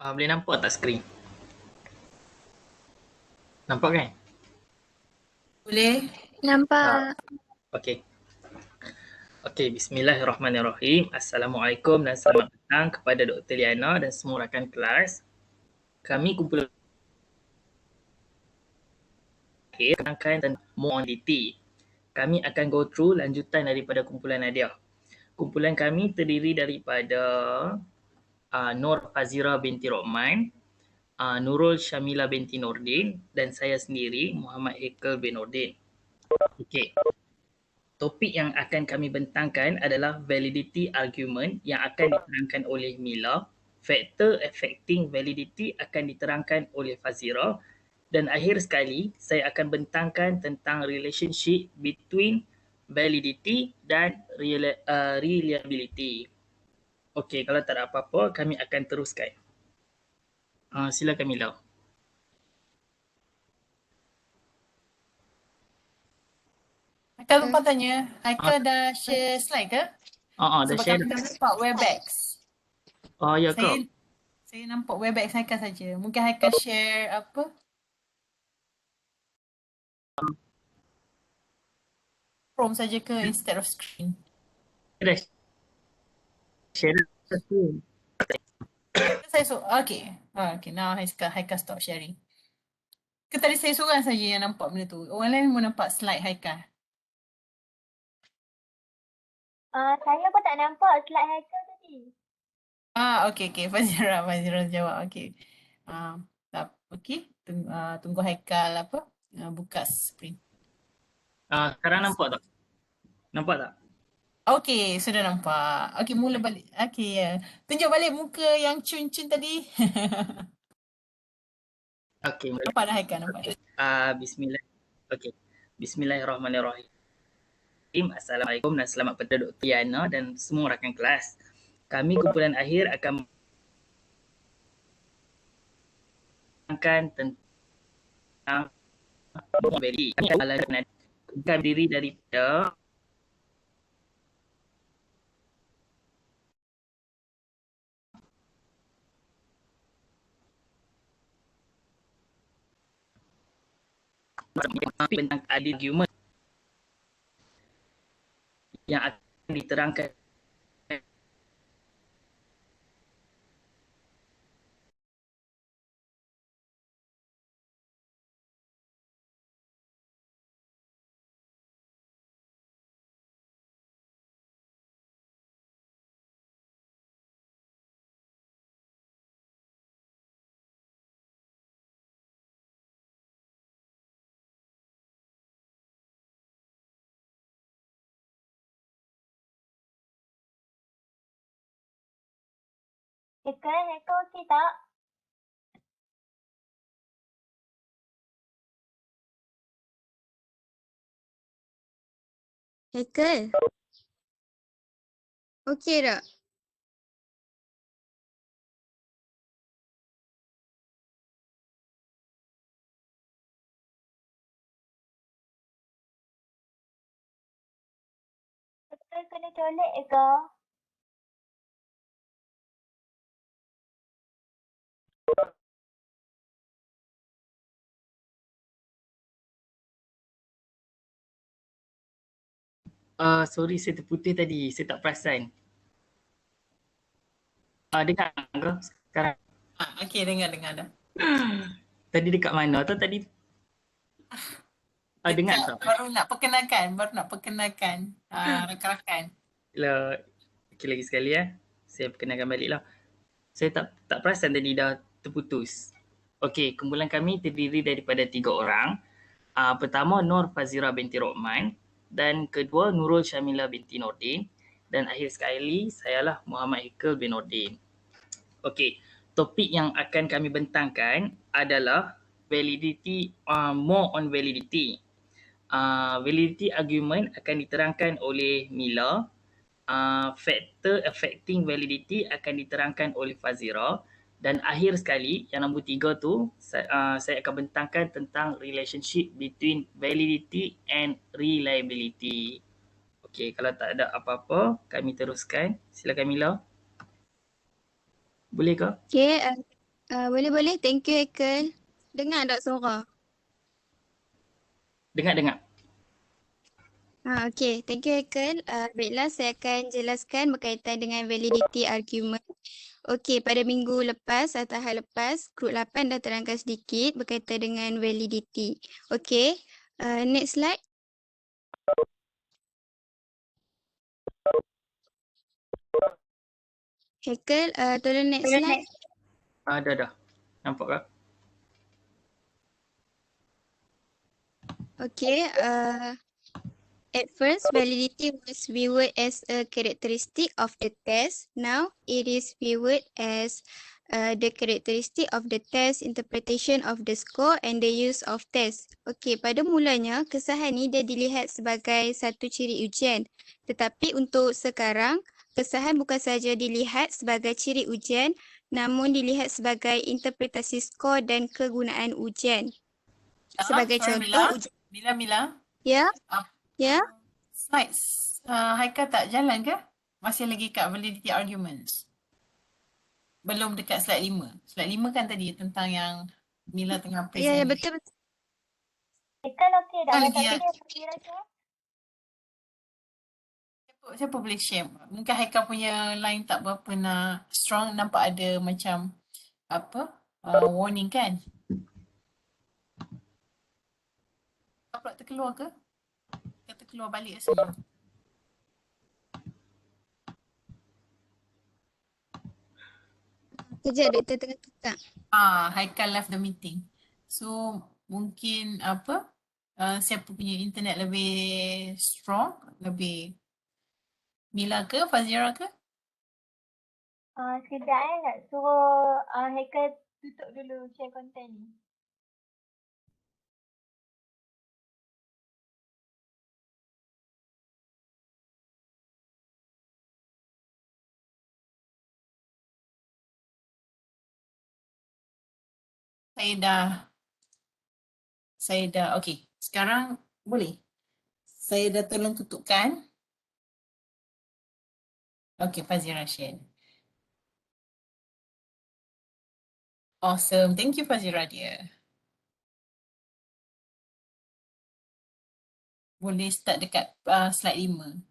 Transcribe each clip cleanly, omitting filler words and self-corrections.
Boleh nampak tak skrin? Nampak kan? Boleh. Nampak. Okey. Okey, bismillahirrahmanirrahim. Assalamualaikum dan selamat datang kepada Dr. Liana dan semua rakan kelas. Kami kumpulan akhir rangkaian tentang modality. Kami akan go through lanjutan daripada kumpulan hadiah. Kumpulan kami terdiri daripada Nur Fazira binti Rohman, Nurul Syamila binti Nordin dan saya sendiri Muhammad Hekal bin Nordin. Okey. Topik yang akan kami bentangkan adalah validity argument yang akan diterangkan oleh Mila. Faktor affecting validity akan diterangkan oleh Fazira. Dan akhir sekali, saya akan bentangkan tentang relationship between validity dan reliability. Okey, kalau tak ada apa-apa, kami akan teruskan. Silakan Mila. Haikal lupa tanya, Haikal dah share slide ke? Dah Sebab share kami dah. dah nampak Webex. Ya kau? Saya nampak Webex Haikal saja. Mungkin Haikal share apa? Chrome saja ke instead of screen? Dah share dah tu. Okay. Okay, now Haikal stop sharing. Ke tadi saya seorang saja yang nampak benda tu? Orang lain pun nampak slide Haikal? Saya pun tak nampak slide hacker tadi. Okay. Fazira jawab. Okay. Okay. Tunggu Haikal buka screen. Sekarang nampak tak? Nampak tak? Okay, sudah nampak. Okay, mula balik. Okay, ya. Tunjuk balik muka yang cun-cun tadi. Okey. Nampak dah Haikal, nampak dah. Bismillah. Okey. Bismillahirrahmanirrahim. Assalamualaikum dan selamat pada Dr. Yana dan semua rakan kelas. Kami kumpulan akhir akan menerangkan tentang value. Kami akan diri daripada tentang argument yang akan diterangkan Hacker okey tak? Haikal. Okey tak? Betul kena colek ke? sorry saya terputih tadi. Saya tak perasan. Dengar ke sekarang? Okay, dengar dah. Tadi dekat mana tu tadi? Dengar tak? Baru nak perkenalkan rakan-rakan. Okay, lagi sekali saya perkenalkan balik lah. Saya tak perasan tadi dah terputus. Okey, kumpulan kami terdiri daripada 3 orang. Pertama Nur Fazira binti Rohman dan kedua Nurul Syamila binti Nordin dan akhir sekali sayalah Muhammad Hekal bin Nordin. Okey, topik yang akan kami bentangkan adalah validity, more on validity. Validity argument akan diterangkan oleh Mila. Factor affecting validity akan diterangkan oleh Fazira dan akhir sekali yang nombor 3 tu saya akan bentangkan tentang relationship between validity and reliability. Okey, kalau tak ada apa-apa kami teruskan. Silakan Mila. Boleh ke? Okey. Boleh. Thank you, Haikal. Dengar tak suara? Dengar. Okay. Thank you, Haikal. Baiklah, saya akan jelaskan berkaitan dengan validity argument. Okey, pada minggu lepas atau tahap lepas, group 8 dah terangkan sedikit berkaitan dengan validity. Okey, next slide. Haikal, tolong next slide. Dah. Nampak tak? Okay, at first validity was viewed as a characteristic of the test. Now it is viewed as the characteristic of the test, interpretation of the score and the use of test. Okay, pada mulanya kesahan ni dia dilihat sebagai satu ciri ujian. Tetapi untuk sekarang, kesahan bukan sahaja dilihat sebagai ciri ujian, namun dilihat sebagai interpretasi skor dan kegunaan ujian. Sebagai contoh, Mila. ya, ya. Slides. Haikal tak jalan ke? Masih lagi kat validity arguments. Belum dekat slide 5. Slide 5 kan tadi tentang yang Mila tengah present. Ya, betul. Haikal okey dah. Lagi Tapi ya? dia Fazira share. Siapa boleh share? Mungkin Haikal punya line tak berapa nak strong. Nampak ada macam warning kan? Kau pula terkeluar ke? Kau terkeluar balik asal. Kejap, doktor tengah tukar. Haikal left the meeting. So mungkin siapa punya internet lebih strong, lebih Mila ke Fazira ke? Sekejap nak suruh Haikal tutup dulu share content ni. Saya dah okey. Sekarang boleh. Saya dah tolong tutupkan. Okey, Fazira share. Awesome. Thank you Fazira dia. Boleh start dekat slide 5.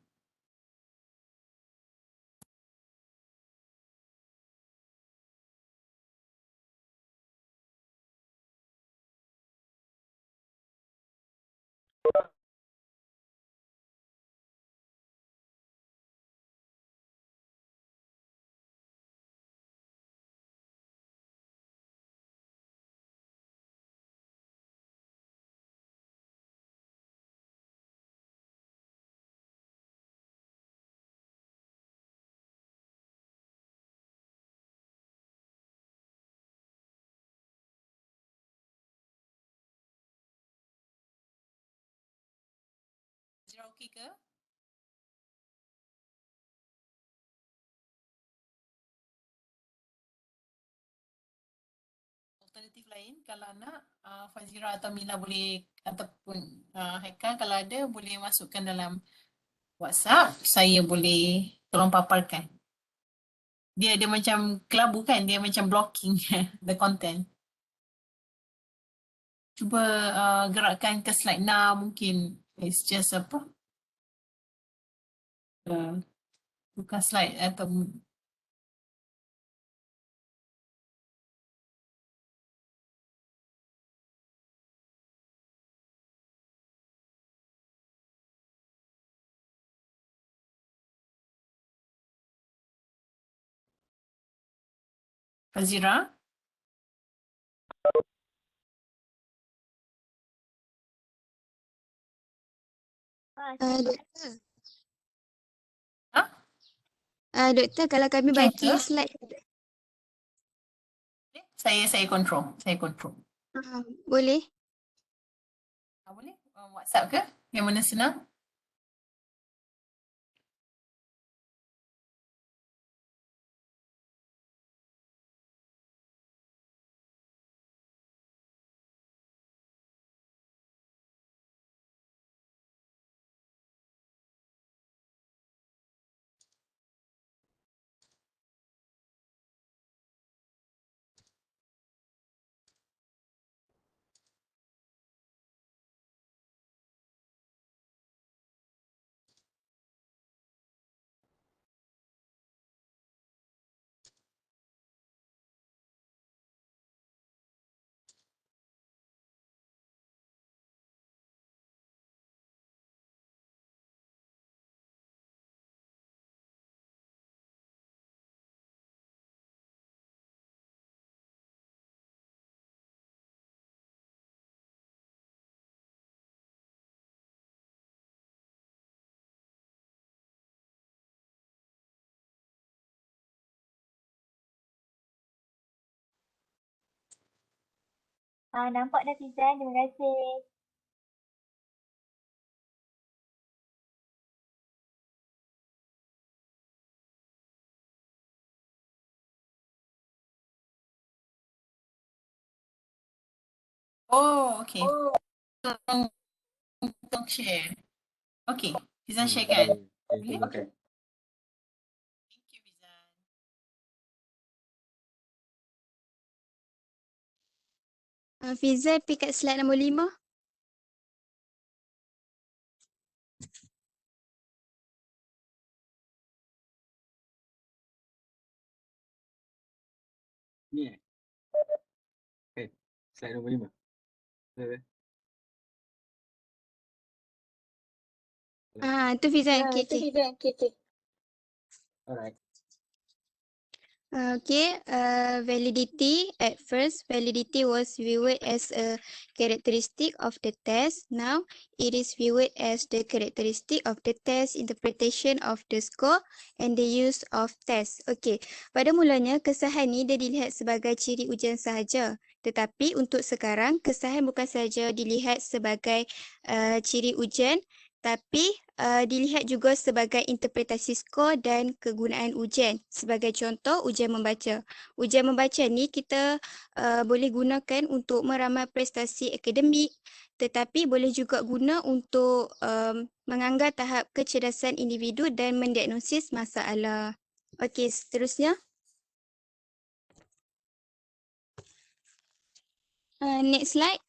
Fazira okey ke? Alternatif lain kalau nak Fazira atau Mila boleh ataupun Haikal kalau ada boleh masukkan dalam WhatsApp, saya boleh tolong paparkan. Dia macam kelabu kan, dia macam blocking the content. Cuba gerakkan ke slide 6 mungkin. It's just bukan slide atau Fazira. Doktor. Ha? Doktor, kalau kami Okay, bagi ke? slide. Saya control. Boleh? Boleh? WhatsApp ke? Yang mana senang? Nampak dah Fizan, terima kasih. Oh, okay. Tolong share. Okay, Fizan share kan? Boleh? Okay. Thank you, Fizan. Fizan pergi kat slide nombor 5. Ni Okay. Slide nombor 5. Tu Fizan KK. Alright. Validity. At first, validity was viewed as a characteristic of the test. Now, it is viewed as the characteristic of the test, interpretation of the score and the use of test. Okey, pada mulanya kesahan ni dia dilihat sebagai ciri ujian sahaja. Tetapi untuk sekarang, kesahan bukan sahaja dilihat sebagai ciri ujian, tapi dilihat juga sebagai interpretasi skor dan kegunaan ujian. Sebagai contoh, ujian membaca. Ujian membaca ni kita boleh gunakan untuk meramal prestasi akademik, tetapi boleh juga guna untuk menganggar tahap kecerdasan individu dan mendiagnosis masalah. Okey, seterusnya. Next slide.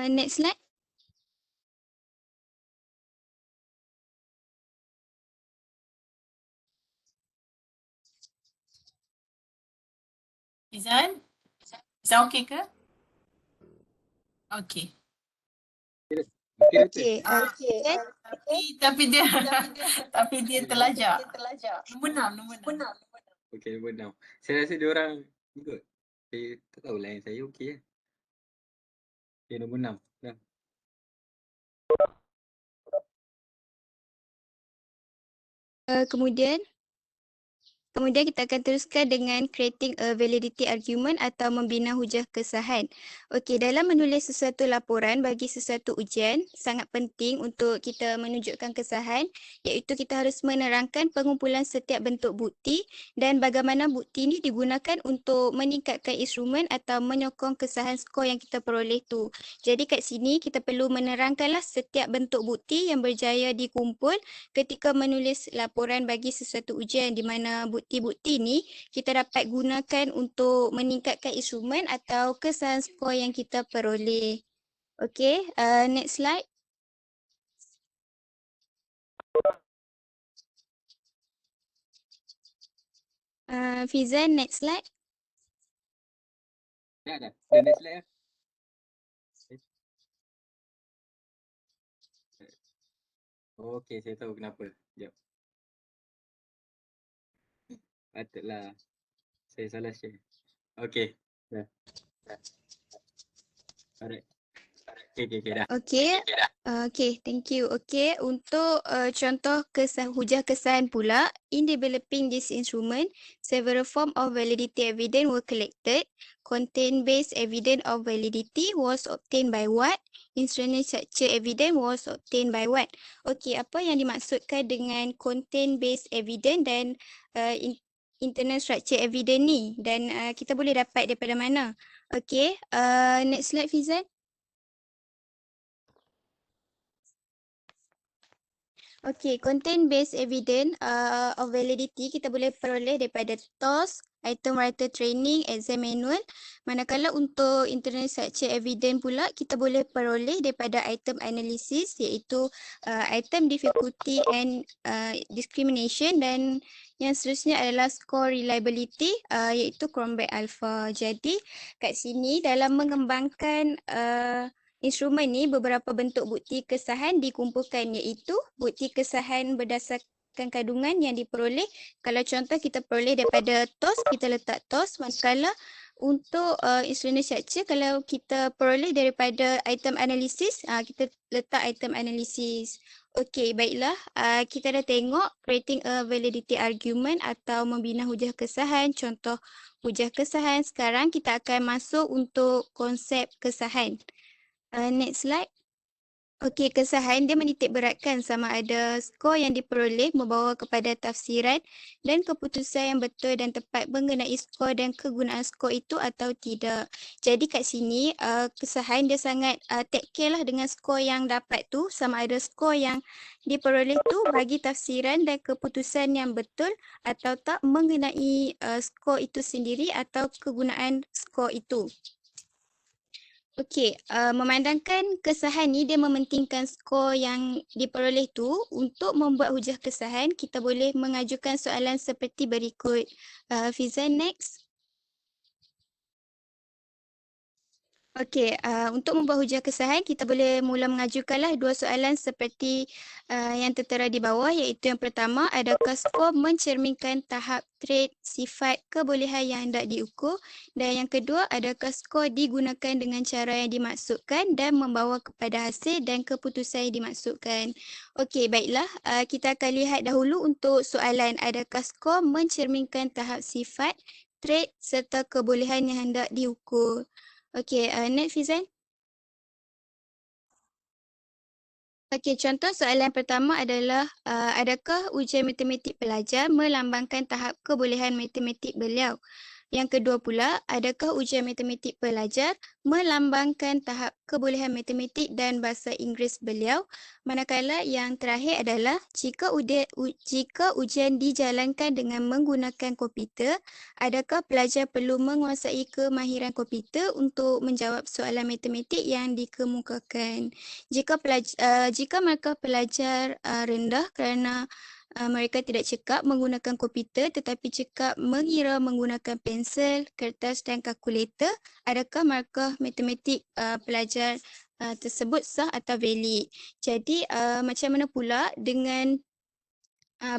Next slide. Fizan? Fizan okay ke? Okay. Okey. Tapi dia tapi dia terlajak. Nombor 6. Okay, nombor 6. Saya rasa dia orang good. Saya tak tahulah yang saya okey ya. Okay, nombor 6. Dah. Kemudian kita akan teruskan dengan creating a validity argument atau membina hujah kesahan. Okey, dalam menulis sesuatu laporan bagi sesuatu ujian, sangat penting untuk kita menunjukkan kesahan, iaitu kita harus menerangkan pengumpulan setiap bentuk bukti dan bagaimana bukti ini digunakan untuk meningkatkan instrumen atau menyokong kesahan skor yang kita peroleh tu. Jadi kat sini kita perlu menerangkanlah setiap bentuk bukti yang berjaya dikumpul ketika menulis laporan bagi sesuatu ujian, di mana bukti-bukti ni kita dapat gunakan untuk meningkatkan instrumen atau kesahan skor yang kita peroleh. Okey, next slide. Fizan, next slide. Dah. The next slide ya. Okay, saya tahu kenapa. Sekejap. Patutlah. Saya salah share. Okay. Dah. Alright. Okay, dah. Okey, thank you. Okey, untuk contoh hujah kesahan pula, in developing this instrument, several form of validity evidence were collected. Content-based evidence of validity was obtained by what? Internal structure evidence was obtained by what? Okey, apa yang dimaksudkan dengan content-based evidence dan internal structure evidence ni? Dan kita boleh dapat daripada mana? Okey, next slide Fizan. Okey, content-based evidence of validity kita boleh peroleh daripada TOS, item writer training, exam manual. Manakala untuk internal structure evidence pula kita boleh peroleh daripada item analysis, iaitu item difficulty and discrimination, dan yang seterusnya adalah score reliability, iaitu Cronbach alpha. Jadi kat sini dalam mengembangkan instrumen ni beberapa bentuk bukti kesahan dikumpulkan, iaitu bukti kesahan berdasarkan kandungan yang diperoleh. Kalau contoh kita peroleh daripada TOS, kita letak TOS. Manakala Untuk instrument structure, kalau kita peroleh daripada item analisis, kita letak item analisis. Okey, baiklah. Kita dah tengok creating a validity argument atau membina hujah kesahan, contoh hujah kesahan. Sekarang kita akan masuk untuk konsep kesahan. Next slide. Okey, kesahan dia menitik beratkan sama ada skor yang diperoleh membawa kepada tafsiran dan keputusan yang betul dan tepat mengenai skor dan kegunaan skor itu atau tidak. Jadi kat sini kesahan dia sangat take care lah dengan skor yang dapat tu, sama ada skor yang diperoleh tu bagi tafsiran dan keputusan yang betul atau tak mengenai skor itu sendiri atau kegunaan skor itu. Okey, memandangkan kesahan ni dia mementingkan skor yang diperoleh tu, untuk membuat hujah kesahan, kita boleh mengajukan soalan seperti berikut. Fizan, next. Okey, untuk membuat hujah kesahan, kita boleh mula mengajukanlah dua soalan seperti yang tertera di bawah, iaitu yang pertama, adakah skor mencerminkan tahap trait sifat kebolehan yang hendak diukur, dan yang kedua, adakah skor digunakan dengan cara yang dimaksudkan dan membawa kepada hasil dan keputusan yang dimaksudkan. Okey, baiklah, kita akan lihat dahulu untuk soalan adakah skor mencerminkan tahap sifat, trait serta kebolehan yang hendak diukur. Okey, next Fizan. Okey, contoh soalan pertama adalah adakah ujian matematik pelajar melambangkan tahap kebolehan matematik beliau? Yang kedua pula, adakah ujian matematik pelajar melambangkan tahap kebolehan matematik dan bahasa Inggeris beliau? Manakala yang terakhir adalah jika ujian dijalankan dengan menggunakan komputer, adakah pelajar perlu menguasai kemahiran komputer untuk menjawab soalan matematik yang dikemukakan? Jika markah pelajar rendah kerana mereka tidak cekap menggunakan komputer tetapi cekap mengira menggunakan pensel, kertas dan kalkulator, adakah markah matematik pelajar tersebut sah atau valid? Jadi macam mana pula dengan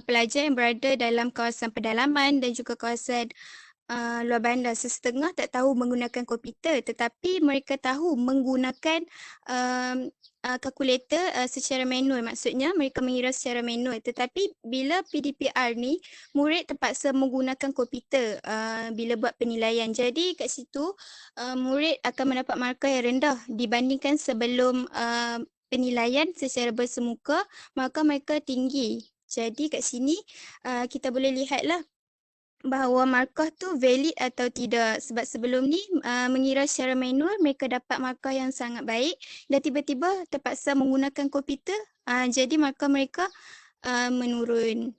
pelajar yang berada dalam kawasan pedalaman dan juga kawasan luar bandar, sesetengah tak tahu menggunakan komputer tetapi mereka tahu menggunakan kalkulator secara manual, maksudnya mereka mengira secara manual, tetapi bila PDPR ni murid terpaksa menggunakan komputer bila buat penilaian, jadi kat situ murid akan mendapat markah yang rendah dibandingkan sebelum penilaian secara bersemuka, markah mereka tinggi. Jadi kat sini kita boleh lihatlah bahawa markah tu valid atau tidak, sebab sebelum ni mengira secara manual mereka dapat markah yang sangat baik dan tiba-tiba terpaksa menggunakan komputer, jadi markah mereka menurun.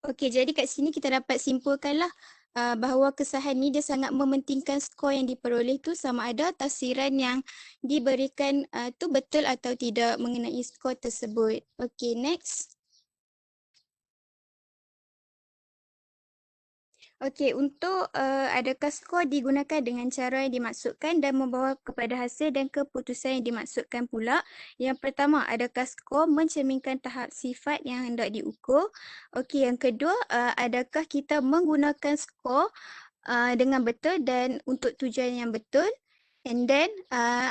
Okey, jadi kat sini kita dapat simpulkanlah bahawa kesahan ni dia sangat mementingkan skor yang diperoleh tu sama ada tafsiran yang diberikan tu betul atau tidak mengenai skor tersebut. Okey, next. Okey, untuk adakah skor digunakan dengan cara yang dimaksudkan dan membawa kepada hasil dan keputusan yang dimaksudkan pula. Yang pertama, adakah skor mencerminkan tahap sifat yang hendak diukur. Okey, yang kedua, adakah kita menggunakan skor dengan betul dan untuk tujuan yang betul. And then,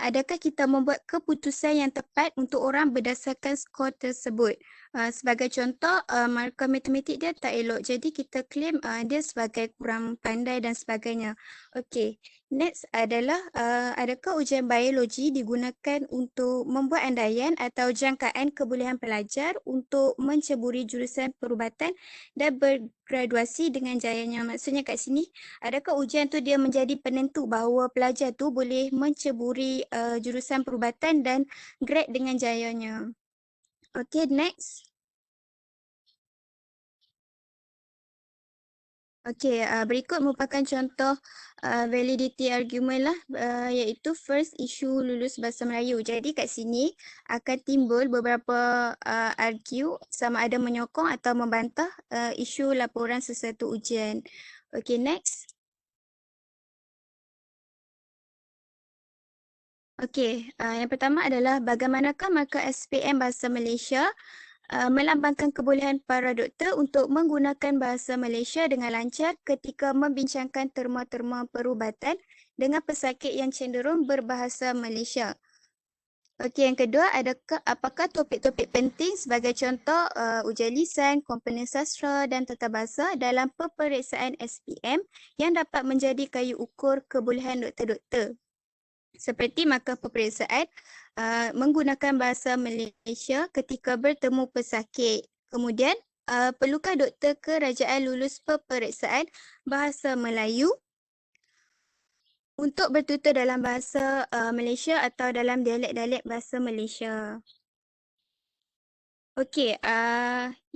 adakah kita membuat keputusan yang tepat untuk orang berdasarkan skor tersebut. Sebagai contoh, markah matematik dia tak elok. Jadi kita claim dia sebagai kurang pandai dan sebagainya. Okey, next adalah adakah ujian biologi digunakan untuk membuat andaian atau jangkaan kebolehan pelajar untuk menceburi jurusan perubatan dan bergraduasi dengan jayanya. Maksudnya kat sini, adakah ujian tu dia menjadi penentu bahawa pelajar tu boleh menceburi jurusan perubatan dan grad dengan jayanya. Okay, next. Okay, berikut merupakan contoh validity argument lah, iaitu first issue lulus bahasa Melayu. Jadi kat sini akan timbul beberapa argue sama ada menyokong atau membantah isu laporan sesuatu ujian. Okay, next. Okey, yang pertama adalah bagaimanakah markah SPM Bahasa Malaysia melambangkan kebolehan para doktor untuk menggunakan bahasa Malaysia dengan lancar ketika membincangkan terma-terma perubatan dengan pesakit yang cenderung berbahasa Malaysia. Okey, yang kedua, apakah topik-topik penting sebagai contoh ujian lisan, komponen sastra dan tata bahasa dalam peperiksaan SPM yang dapat menjadi kayu ukur kebolehan doktor-doktor? Seperti markah peperiksaan menggunakan bahasa Malaysia ketika bertemu pesakit. Kemudian, perlukah doktor kerajaan lulus peperiksaan bahasa Melayu untuk bertutur dalam bahasa Malaysia atau dalam dialek-dialek bahasa Malaysia? Okey,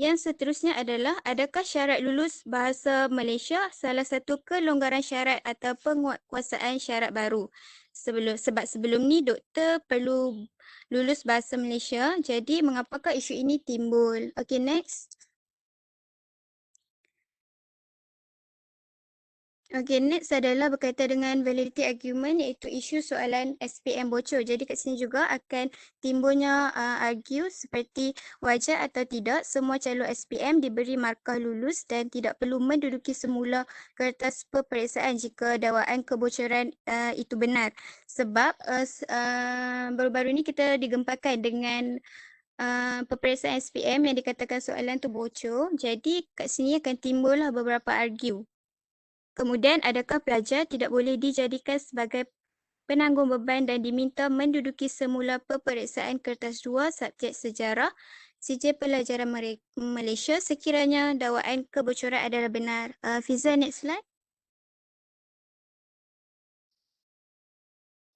yang seterusnya adalah adakah syarat lulus bahasa Malaysia salah satu kelonggaran syarat atau penguatkuasaan syarat baru? Sebab sebelum ni doktor perlu lulus bahasa Malaysia, jadi mengapakah isu ini timbul? Okey, next. Okey, next adalah berkaitan dengan validity argument iaitu isu soalan SPM bocor. Jadi kat sini juga akan timbulnya argue seperti wajar atau tidak semua calon SPM diberi markah lulus dan tidak perlu menduduki semula kertas peperiksaan jika dakwaan kebocoran itu benar. Sebab baru-baru ni kita digempakan dengan peperiksaan SPM yang dikatakan soalan tu bocor. Jadi kat sini akan timbullah beberapa argue. Kemudian, adakah pelajar tidak boleh dijadikan sebagai penanggung beban dan diminta menduduki semula peperiksaan kertas 2 subjek sejarah sijil pelajaran Malaysia sekiranya dakwaan kebocoran adalah benar? Fiza, next slide.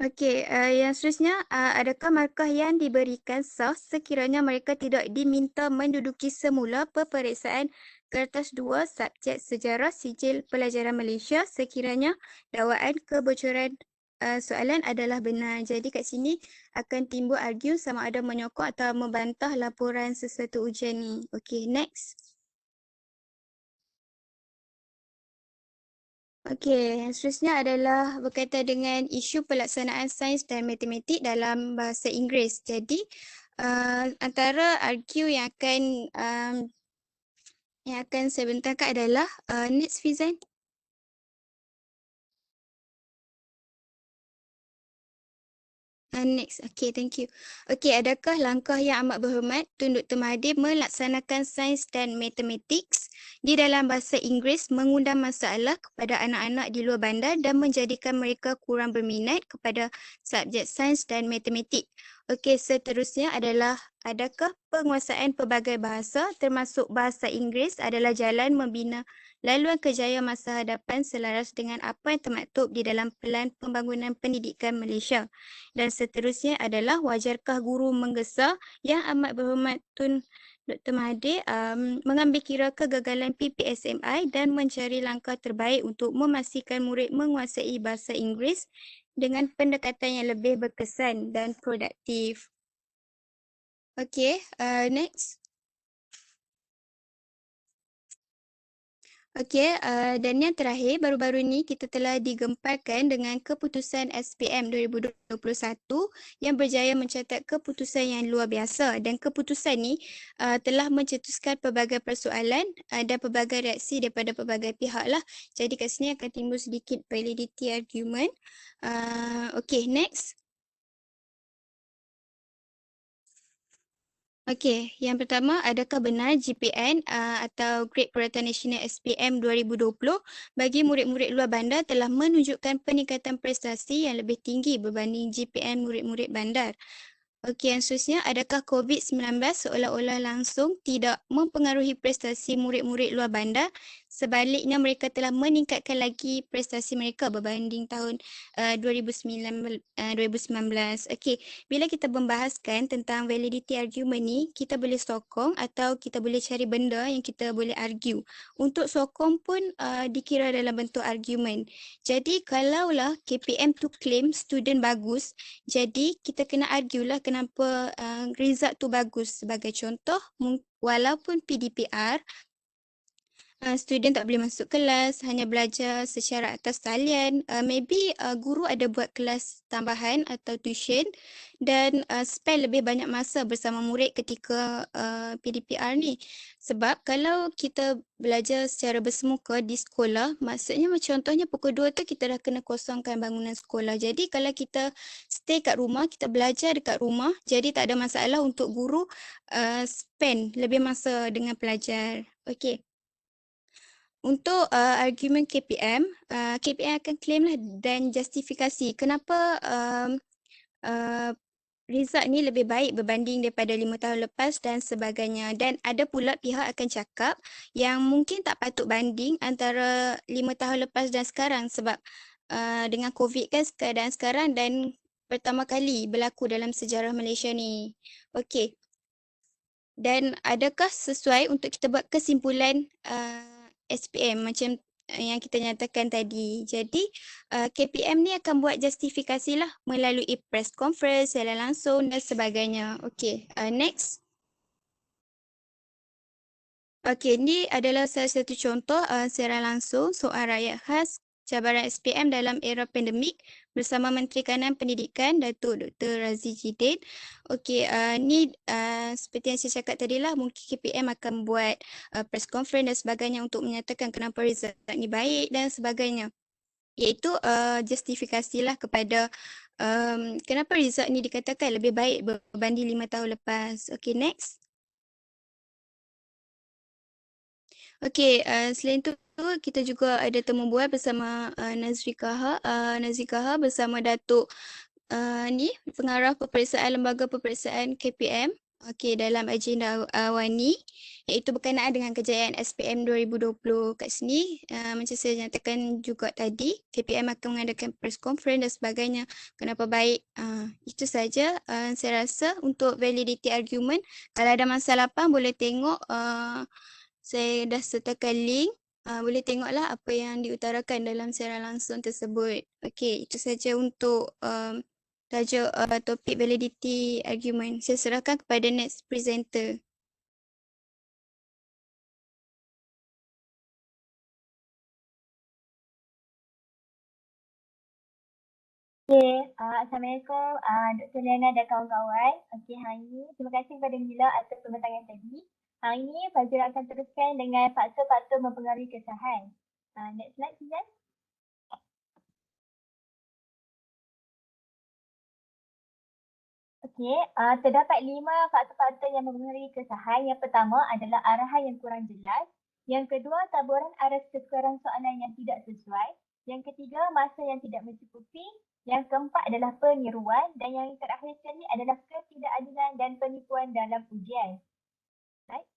Okey, yang seterusnya, adakah markah yang diberikan sah sekiranya mereka tidak diminta menduduki semula peperiksaan kertas 2 subjek sejarah sijil pelajaran Malaysia sekiranya dakwaan kebocoran soalan adalah benar. Jadi kat sini akan timbul argue sama ada menyokong atau membantah laporan sesuatu ujian ni. Okey, next. Okey, yang seterusnya adalah berkaitan dengan isu pelaksanaan sains dan matematik dalam bahasa Inggeris. Jadi, antara argue yang akan saya bentangkan adalah next, Fizan. Next, okay, thank you. Okay, adakah langkah yang amat berhormat Tun Dr. Mahathir melaksanakan sains dan mathematics di dalam bahasa Inggeris mengundang masalah kepada anak-anak di luar bandar dan menjadikan mereka kurang berminat kepada subjek sains dan matematik? Okey, seterusnya adalah adakah penguasaan pelbagai bahasa termasuk bahasa Inggeris adalah jalan membina laluan kejayaan masa hadapan selaras dengan apa yang termaktub di dalam Pelan Pembangunan Pendidikan Malaysia? Dan seterusnya adalah wajarkah guru menggesa yang amat berhormat Tun Dr. Mahathir mengambil kira kegagalan PPSMI dan mencari langkah terbaik untuk memastikan murid menguasai bahasa Inggeris dengan pendekatan yang lebih berkesan dan produktif. Okey, next. Okey, dan yang terakhir, baru-baru ni kita telah digemparkan dengan keputusan SPM 2021 yang berjaya mencatat keputusan yang luar biasa, dan keputusan ni telah mencetuskan pelbagai persoalan dan pelbagai reaksi daripada pelbagai pihak lah. Jadi kat sini akan timbul sedikit validity argument. Okey, next. Okey, yang pertama, adakah benar GPN atau Grade Peralatan Nasional SPM 2020 bagi murid-murid luar bandar telah menunjukkan peningkatan prestasi yang lebih tinggi berbanding GPN murid-murid bandar? Okey, yang seterusnya, adakah COVID-19 seolah-olah langsung tidak mempengaruhi prestasi murid-murid luar bandar? Sebaliknya, mereka telah meningkatkan lagi prestasi mereka berbanding tahun 2019. Okey, bila kita membahaskan tentang validity argument ni, kita boleh sokong atau kita boleh cari benda yang kita boleh argue. Untuk sokong pun dikira dalam bentuk argument. Jadi, kalaulah KPM tu claim student bagus, jadi kita kena argue lah kenapa result tu bagus. Sebagai contoh, walaupun PDPR student tak boleh masuk kelas, hanya belajar secara atas talian. Maybe guru ada buat kelas tambahan atau tuition dan spend lebih banyak masa bersama murid ketika PDPR ni. Sebab kalau kita belajar secara bersemuka di sekolah, maksudnya macam contohnya pukul 2 tu kita dah kena kosongkan bangunan sekolah. Jadi kalau kita stay kat rumah, kita belajar dekat rumah, jadi tak ada masalah untuk guru spend lebih masa dengan pelajar. Okay. Untuk argument KPM, KPM akan claim lah dan justifikasi kenapa result ni lebih baik berbanding daripada 5 tahun lepas dan sebagainya. Dan ada pula pihak akan cakap yang mungkin tak patut banding antara 5 tahun lepas dan sekarang sebab dengan COVID kan keadaan sekarang dan pertama kali berlaku dalam sejarah Malaysia ni. Okey. Dan adakah sesuai untuk kita buat kesimpulan SPM macam yang kita nyatakan tadi. Jadi KPM ni akan buat justifikasi lah melalui press conference, siaran langsung dan sebagainya. Okay, next. Okay, ni adalah salah satu contoh siaran langsung soal rakyat khas cabaran SPM dalam era pandemik bersama Menteri Kanan Pendidikan Datuk Dr. Razi Jidin. Okey, ni seperti yang saya cakap tadi lah, mungkin KPM akan buat press conference dan sebagainya untuk menyatakan kenapa result ni baik dan sebagainya. Iaitu justifikasilah kepada kenapa result ni dikatakan lebih baik berbanding 5 tahun lepas. Okey, next. Okey, selain tu kita juga ada temu bual bersama Nazri Kaha. Nazri Kaha bersama Datuk ni pengarah peperiksaan lembaga peperiksaan KPM. Okey, dalam agenda awani iaitu berkenaan dengan kejayaan SPM 2020 kat sini. Macam saya nyatakan juga tadi, KPM akan mengadakan press conference dan sebagainya. Kenapa baik? Itu saja saya rasa untuk validity argument. Kalau ada masalah apa boleh tengok saya dah sertakan link. Boleh tengoklah apa yang diutarakan dalam siaran langsung tersebut. Okey, itu saja untuk tajuk topik validity argument. Saya serahkan kepada next presenter. Okay, Assalamualaikum Dr. Liana dan kawan-kawan. Okay, hari ini terima kasih kepada Mila atas pembentangan tadi. Hari ini Fazira akan teruskan dengan faktor-faktor mempengaruhi kesahan. Next slide, Suzan. Okey, terdapat 5 faktor-faktor yang mempengaruhi kesahan. Yang pertama adalah arahan yang kurang jelas. Yang kedua, taburan arah keseluruhan soalan yang tidak sesuai. Yang ketiga, masa yang tidak mencukupi. Yang keempat adalah peniruan. Dan yang terakhir sekali adalah ketidakadilan dan penipuan dalam ujian. Right?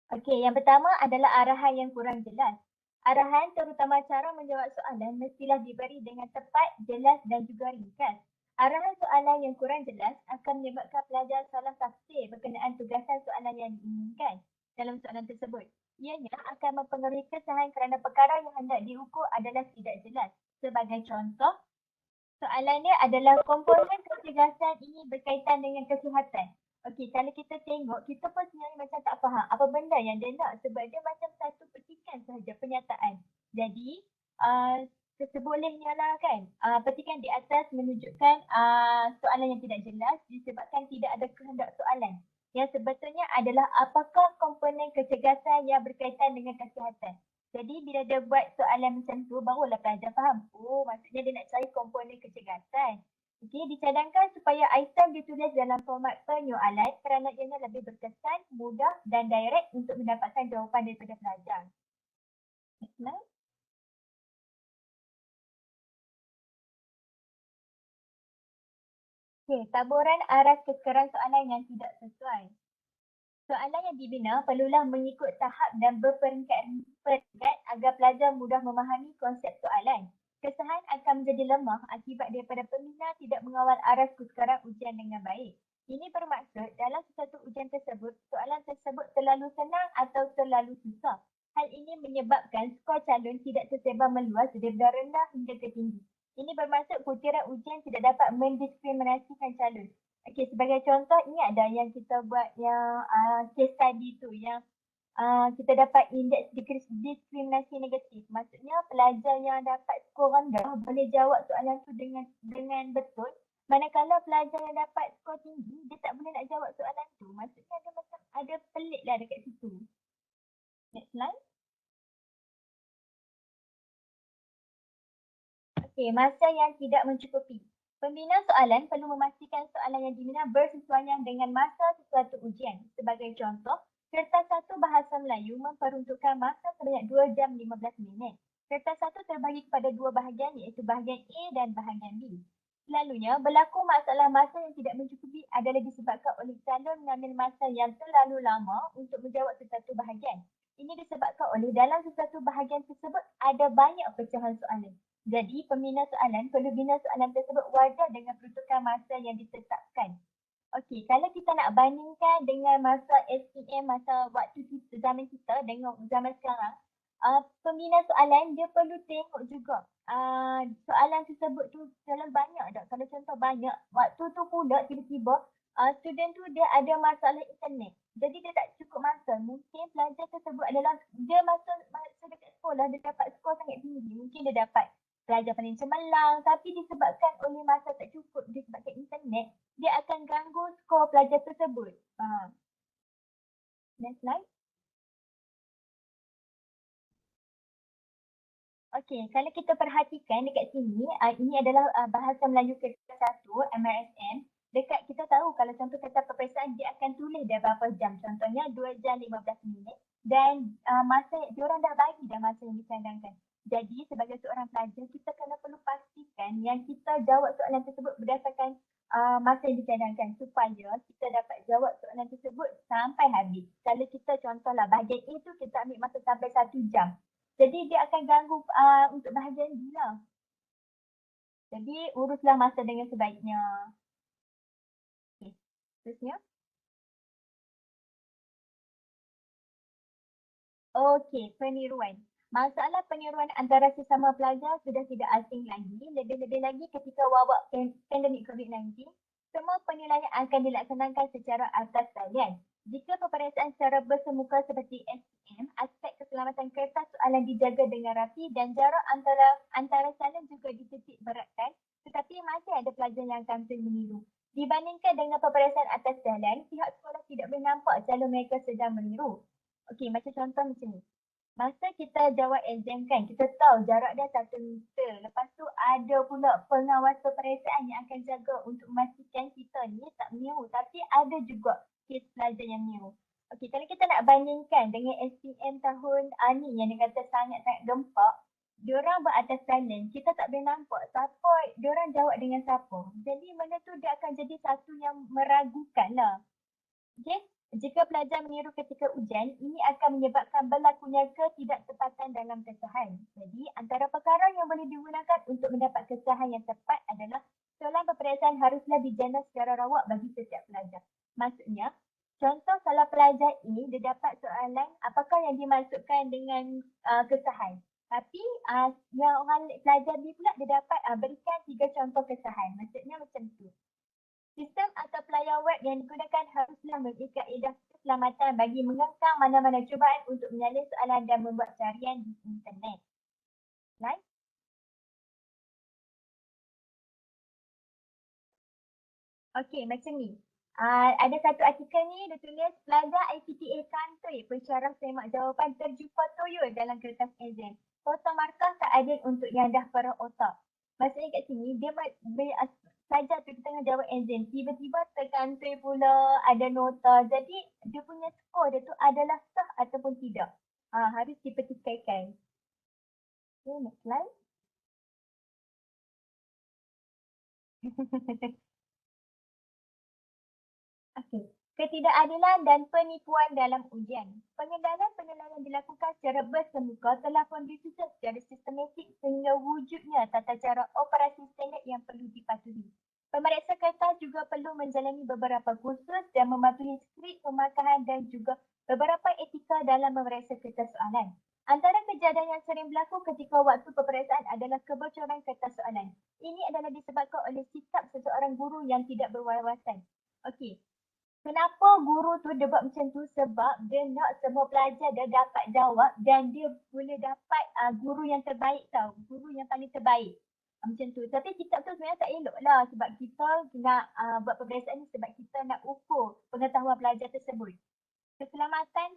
Okey, yang pertama adalah arahan yang kurang jelas. Arahan terutama cara menjawab soalan mestilah diberi dengan tepat, jelas dan juga ringkas. Arahan soalan yang kurang jelas akan menyebabkan pelajar salah tafsir berkenaan tugasan soalan yang diinginkan dalam soalan tersebut. Ianya akan mempengaruhi kesahan kerana perkara yang hendak diukur adalah tidak jelas. Sebagai contoh, soalannya adalah komponen kecergasan ini berkaitan dengan kesihatan. Okey, kalau kita tengok, kita pun sebenarnya macam tak faham apa benda yang dia nak sebab dia macam satu petikan sahaja pernyataan. Jadi, sebolehnya lah kan, petikan di atas menunjukkan soalan yang tidak jelas disebabkan tidak ada kehendak soalan. Yang sebetulnya adalah apakah komponen kecergasan yang berkaitan dengan kesihatan. Jadi bila dia buat soalan macam tu, barulah pelajar faham. Oh, maksudnya dia nak cari komponen kecergasan. Okey, dicadangkan supaya item ditulis dalam format penyoalan kerana ianya lebih berkesan, mudah dan direct untuk mendapatkan jawapan daripada pelajar. Next slide. Okey, taburan aras keseluruhan soalan yang tidak sesuai. Soalan yang dibina perlulah mengikut tahap dan berperingkat agar pelajar mudah memahami konsep soalan. Kesahan akan menjadi lemah akibat daripada pembina tidak mengawal aras keseluruhan ujian dengan baik. Ini bermaksud dalam sesuatu ujian tersebut, soalan tersebut terlalu senang atau terlalu susah. Hal ini menyebabkan skor calon tidak tersebar meluas daripada rendah hingga ke tinggi. Ini bermaksud kutiran ujian tidak dapat mendiskriminasikan calon. Okey, sebagai contoh ingat dah yang kita buat yang case study tu yang kita dapat indeks diskriminasi negatif. Maksudnya pelajar yang dapat skor rendah boleh jawab soalan tu dengan betul. Manakala pelajar yang dapat skor tinggi, dia tak boleh nak jawab soalan tu. Maksudnya ada macam ada pelik lah dekat situ. Next slide. Okey, masa yang tidak mencukupi. Pembina soalan perlu memastikan soalan yang dibina bersesuaian dengan masa sesuatu ujian. Sebagai contoh, kertas 1 bahasa Melayu memperuntukkan masa sebanyak 2 jam 15 minit. Kertas 1 terbagi kepada dua bahagian iaitu bahagian A dan bahagian B. Selalunya, berlaku masalah masa yang tidak mencukupi adalah disebabkan oleh calon mengambil masa yang terlalu lama untuk menjawab sesuatu bahagian. Ini disebabkan oleh dalam sesuatu bahagian tersebut ada banyak pecahan soalan. Jadi, pembina soalan perlu bina soalan tersebut wajar dengan peruntukan masa yang ditetapkan. Okey, kalau kita nak bandingkan dengan masa SPM, masa waktu kita, zaman kita dengan zaman sekarang, pembina soalan dia perlu tengok juga soalan tersebut tu terlalu banyak tak? Kalau contoh banyak, waktu tu pula tiba-tiba student tu dia ada masalah internet. Jadi dia tak cukup masa. Mungkin pelajar tersebut adalah dia masa dekat sekolah dia dapat skor sangat tinggi. Mungkin dia dapat pelajar paling cemerlang, tapi disebabkan oleh masa tak cukup, disebabkan internet, dia akan ganggu skor pelajar tersebut. Next slide. Okey, kalau kita perhatikan dekat sini, ini adalah bahasa Melayu kertas 1, MRSM. Dekat kita tahu kalau contoh kata peperiksaan, dia akan tulis dah berapa jam. Contohnya 2 jam 15 minit dan masa, diorang dah bagi dah masa yang dicadangkan. Jadi sebagai seorang pelajar, kita kena perlu pastikan yang kita jawab soalan tersebut berdasarkan masa yang dicadangkan supaya kita dapat jawab soalan tersebut sampai habis. Kalau kita contohlah bahagian A tu kita ambil masa sampai 1 jam. Jadi dia akan ganggu untuk bahagian B lah. Jadi uruslah masa dengan sebaiknya. Okay, terusnya. Okey, peniruan. Masalah peniruan antara sesama pelajar sudah tidak asing lagi. Lebih-lebih lagi ketika wabak pandemik COVID-19, semua penilaian akan dilaksanakan secara atas talian. Jika peperiksaan secara bersemuka seperti SPM, aspek keselamatan kertas soalan dijaga dengan rapi dan jarak antara salin juga dititik beratkan, tetapi masih ada pelajar yang tampil meniru. Dibandingkan dengan peperiksaan atas jalan, pihak sekolah tidak boleh nampak calon mereka sedang meniru. Okey, macam contoh macam ni. Masa kita jawab exam kan, kita tahu jarak dia 1 meter. Lepas tu ada pula pengawas peperiksaan yang akan jaga untuk memastikan kita ni tak meniru. Tapi ada juga kes pelajar yang meniru. Okey, kalau kita nak bandingkan dengan SPM tahun ni yang dia kata sangat-sangat gempak, diorang beratas talent, kita tak boleh nampak siapa, diorang jawab dengan siapa. Jadi benda tu dia akan jadi satu yang meragukan lah. Okey, jika pelajar meniru ketika ujian, ini akan menyebabkan berlakunya ketidaktepatan dalam kesahan. Jadi, antara perkara yang boleh digunakan untuk mendapat kesahan yang tepat adalah soalan peperiksaan haruslah dijana secara rawak bagi setiap pelajar. Maksudnya, contoh kalau pelajar A dia dapat soalan apakah yang dimaksudkan dengan kesahan. Tapi yang orang pelajar B pula dia dapat berikan 3 contoh kesahan. Maksudnya macam tu. Sistem atau pelayan web yang digunakan haruslah memiliki kaedah keselamatan bagi mengekang mana-mana cubaan untuk menyalin soalan dan membuat carian di internet. Right? Okey, macam ni. Ada satu artikel ni dia tulis pelajar IPTA kantoi pensyarah semak jawapan terjumpa toyol dalam kertas exam. Potong markah tak adil untuk yang dah perah otak. Maksudnya kat sini dia pelajar tu tengah jawab exam, tiba-tiba terkantoi pula ada nota. Jadi dia punya skor dia tu adalah sah ataupun tidak. Harus dipertikaikan. Okay, next slide. Okey. Ketidakadilan dan penipuan dalam ujian. Pengendalian penilaian dilakukan secara bersemuka telah pun disusun secara sistematik sehingga wujudnya tata cara operasi standard yang perlu dipatuhi. Pemeriksa kertas juga perlu menjalani beberapa kursus dan mematuhi skrip pemakahan dan juga beberapa etika dalam memeriksa kertas soalan. Antara kejadian yang sering berlaku ketika waktu peperiksaan adalah kebocoran kertas soalan. Ini adalah disebabkan oleh sikap seseorang guru yang tidak berwawasan. Okey. Kenapa guru tu dia buat macam tu? Sebab dia nak semua pelajar dia dapat jawab dan dia boleh dapat guru yang terbaik tau. Guru yang paling terbaik. Macam tu. Tapi kitab tu sebenarnya tak elok lah sebab kita nak buat peperiksaan ni sebab kita nak ukur pengetahuan pelajar tersebut. Keselamatan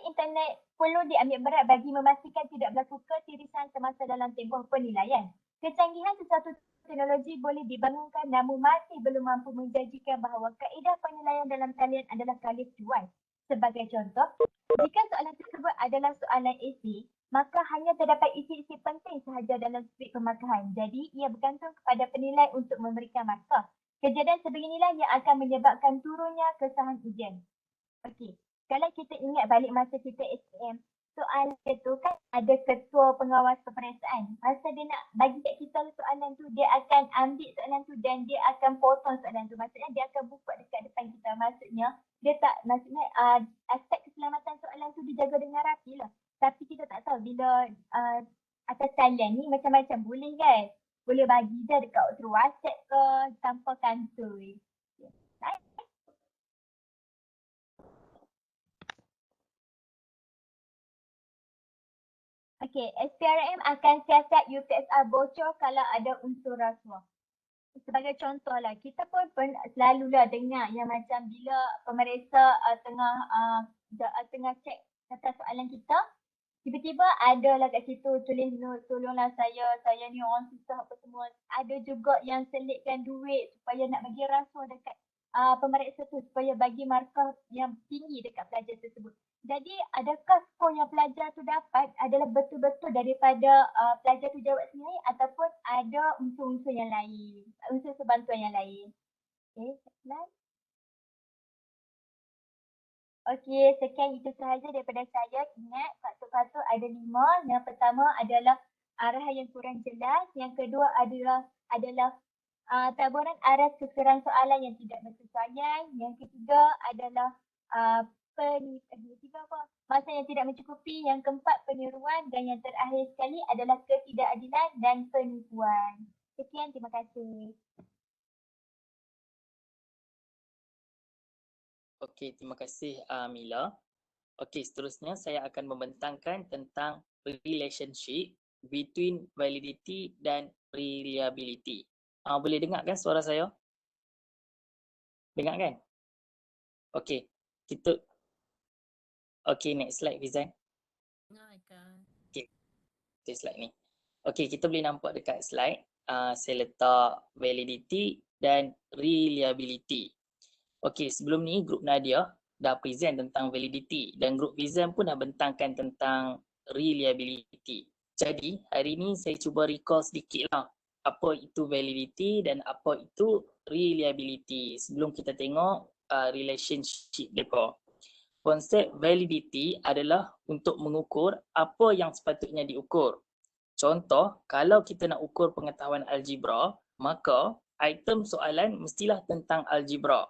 internet perlu diambil berat bagi memastikan tidak berlaku ketirisan semasa dalam tempoh penilaian. Kecanggihan sesuatu teknologi boleh dibangunkan namun masih belum mampu menjanjikan bahawa kaedah penilaian dalam talian adalah kali tuan. Sebagai contoh, jika soalan tersebut adalah soalan esei, maka hanya terdapat isi-isi penting sahaja dalam skrip pemarkahan. Jadi, ia bergantung kepada penilai untuk memberikan markah. Kejadian sebeginilah yang akan menyebabkan turunnya kesahan ujian. Okey, kalau kita ingat balik masa kita SPM, soalan tu kan ada ketua pengawas peperiksaan. Masa dia nak bagi kat kita soalan tu, dia akan ambil soalan tu dan dia akan potong soalan tu. Maksudnya dia akan buka dekat depan kita. Maksudnya aspek keselamatan soalan tu dijaga dengan rapi lah. Tapi kita tak tahu bila atas talian ni macam-macam boleh kan. Boleh bagi je dekat through WhatsApp ke tanpa kantoi. Okey, SPRM akan siasat UPSR bocor kalau ada unsur rasuah. Sebagai contoh lah, kita pun selalulah dengar yang macam bila pemeriksa tengah cek daftar soalan kita, tiba-tiba ada lah kat situ tulis note, tolonglah saya ni orang susah apa semua. Ada juga yang selitkan duit supaya nak bagi rasuah dekat pemeriksa tu supaya bagi markah yang tinggi dekat pelajar tersebut. Jadi adakah skor yang pelajar tu dapat adalah betul-betul daripada pelajar tu jawab sendiri ataupun ada unsur-unsur yang lain, unsur sebantuan yang lain. Okay, slide. Okey, sekian itu sahaja daripada saya. Ingat, faktor-faktor ada 5. Yang pertama adalah arahan yang kurang jelas. Yang kedua adalah taburan arah keseran soalan yang tidak bersesuaian. Yang ketiga adalah masa yang tidak mencukupi. Yang keempat, peniruan. Dan yang terakhir sekali adalah ketidakadilan dan penipuan. Sekian, terima kasih. Okey, terima kasih Mila. Okey, seterusnya saya akan membentangkan tentang relationship between validity dan reliability. Boleh dengar kan suara saya? Dengar kan? Okey, next slide Fizan. Okay, slide ni. Okey, kita boleh nampak dekat slide. Saya letak validity dan reliability. Okey, sebelum ni grup Nadia dah present tentang validity dan grup Fizan pun dah bentangkan tentang reliability. Jadi, hari ni saya cuba recall sedikit lah apa itu validity dan apa itu reliability sebelum kita tengok relationship mereka. Konsep validity adalah untuk mengukur apa yang sepatutnya diukur. Contoh, kalau kita nak ukur pengetahuan algebra, maka item soalan mestilah tentang algebra.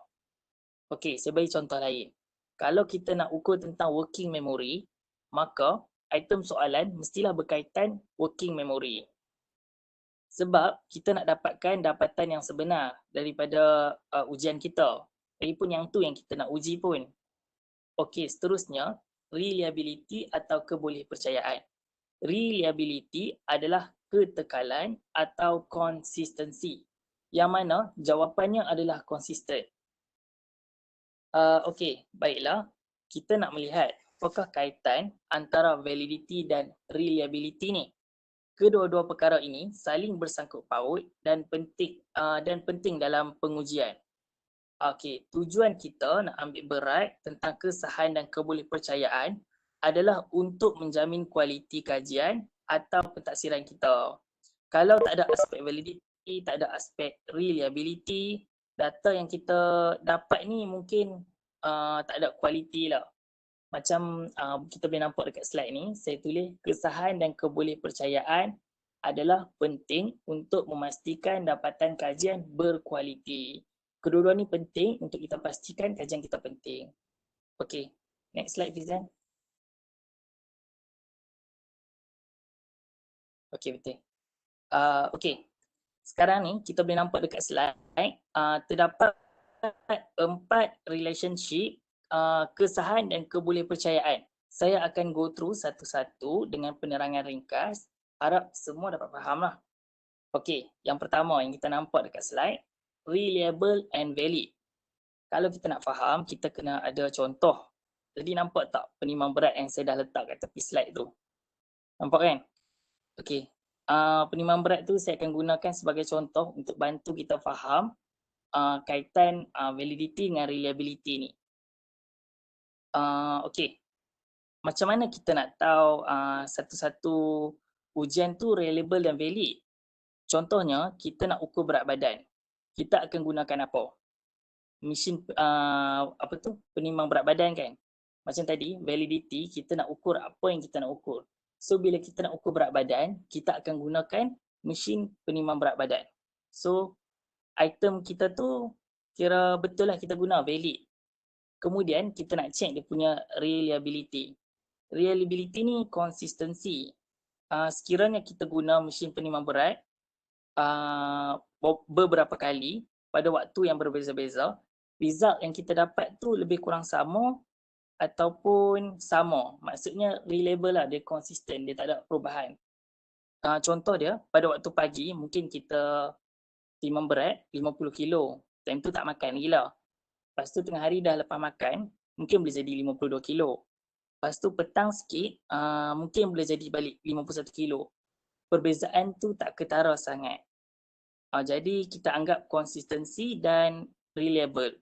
Okey, saya bagi contoh lain. Kalau kita nak ukur tentang working memory, maka item soalan mestilah berkaitan working memory. Sebab kita nak dapatkan dapatan yang sebenar daripada ujian kita. Lagipun yang tu yang kita nak uji pun. Okey, seterusnya reliability atau kebolehpercayaan. Reliability adalah ketekalan atau konsistensi. Yang mana jawapannya adalah konsisten. Okey, baiklah. Kita nak melihat apakah kaitan antara validity dan reliability ni. Kedua-dua perkara ini saling bersangkut paut dan penting dalam pengujian. Okey, tujuan kita nak ambil berat tentang kesahan dan kebolehpercayaan adalah untuk menjamin kualiti kajian atau pentaksiran kita. Kalau tak ada aspek validity, tak ada aspek reliability, data yang kita dapat ni mungkin tak ada kualiti lah. Macam kita boleh nampak dekat slide ni, saya tulis kesahan dan kebolehpercayaan adalah penting untuk memastikan dapatan kajian berkualiti. Kedua-dua ni penting untuk kita pastikan kajian kita penting. Okey, next slide Fizan. Okey, betul. Okey, Sekarang ni kita boleh nampak dekat slide, terdapat 4 relationship kesahan dan kebolehpercayaan. Saya akan go through satu-satu dengan penerangan ringkas. Harap semua dapat faham lah. Okey, yang pertama yang kita nampak dekat slide, reliable and valid. Kalau kita nak faham, kita kena ada contoh. Jadi nampak tak penimbang berat yang saya dah letak kat tepi slide tu? Nampak kan? Okey. Penimbang berat tu saya akan gunakan sebagai contoh untuk bantu kita faham kaitan validity dengan reliability ni. Okey. Macam mana kita nak tahu satu-satu ujian tu reliable dan valid? Contohnya, kita nak ukur berat badan. Kita akan gunakan apa? Mesin penimbang berat badan kan? Macam tadi, validity, kita nak ukur apa yang kita nak ukur. So, bila kita nak ukur berat badan, kita akan gunakan mesin penimbang berat badan. So, item kita tu kira betul lah kita guna, valid. Kemudian, kita nak check dia punya reliability. Reliability ni konsistensi. Sekiranya kita guna mesin penimbang berat beberapa kali pada waktu yang berbeza-beza, result yang kita dapat tu lebih kurang sama ataupun sama. Maksudnya reliable lah, dia konsisten, dia tak ada perubahan. Contoh dia, pada waktu pagi mungkin kita timbang berat 50 kilo. Time tu tak makan gila. Lepas tu tengah hari dah lepas makan, mungkin boleh jadi 52 kilo. Lepas tu petang sikit, mungkin boleh jadi balik 51 kilo. Perbezaan tu tak ketara sangat. Jadi kita anggap konsistensi dan reliable.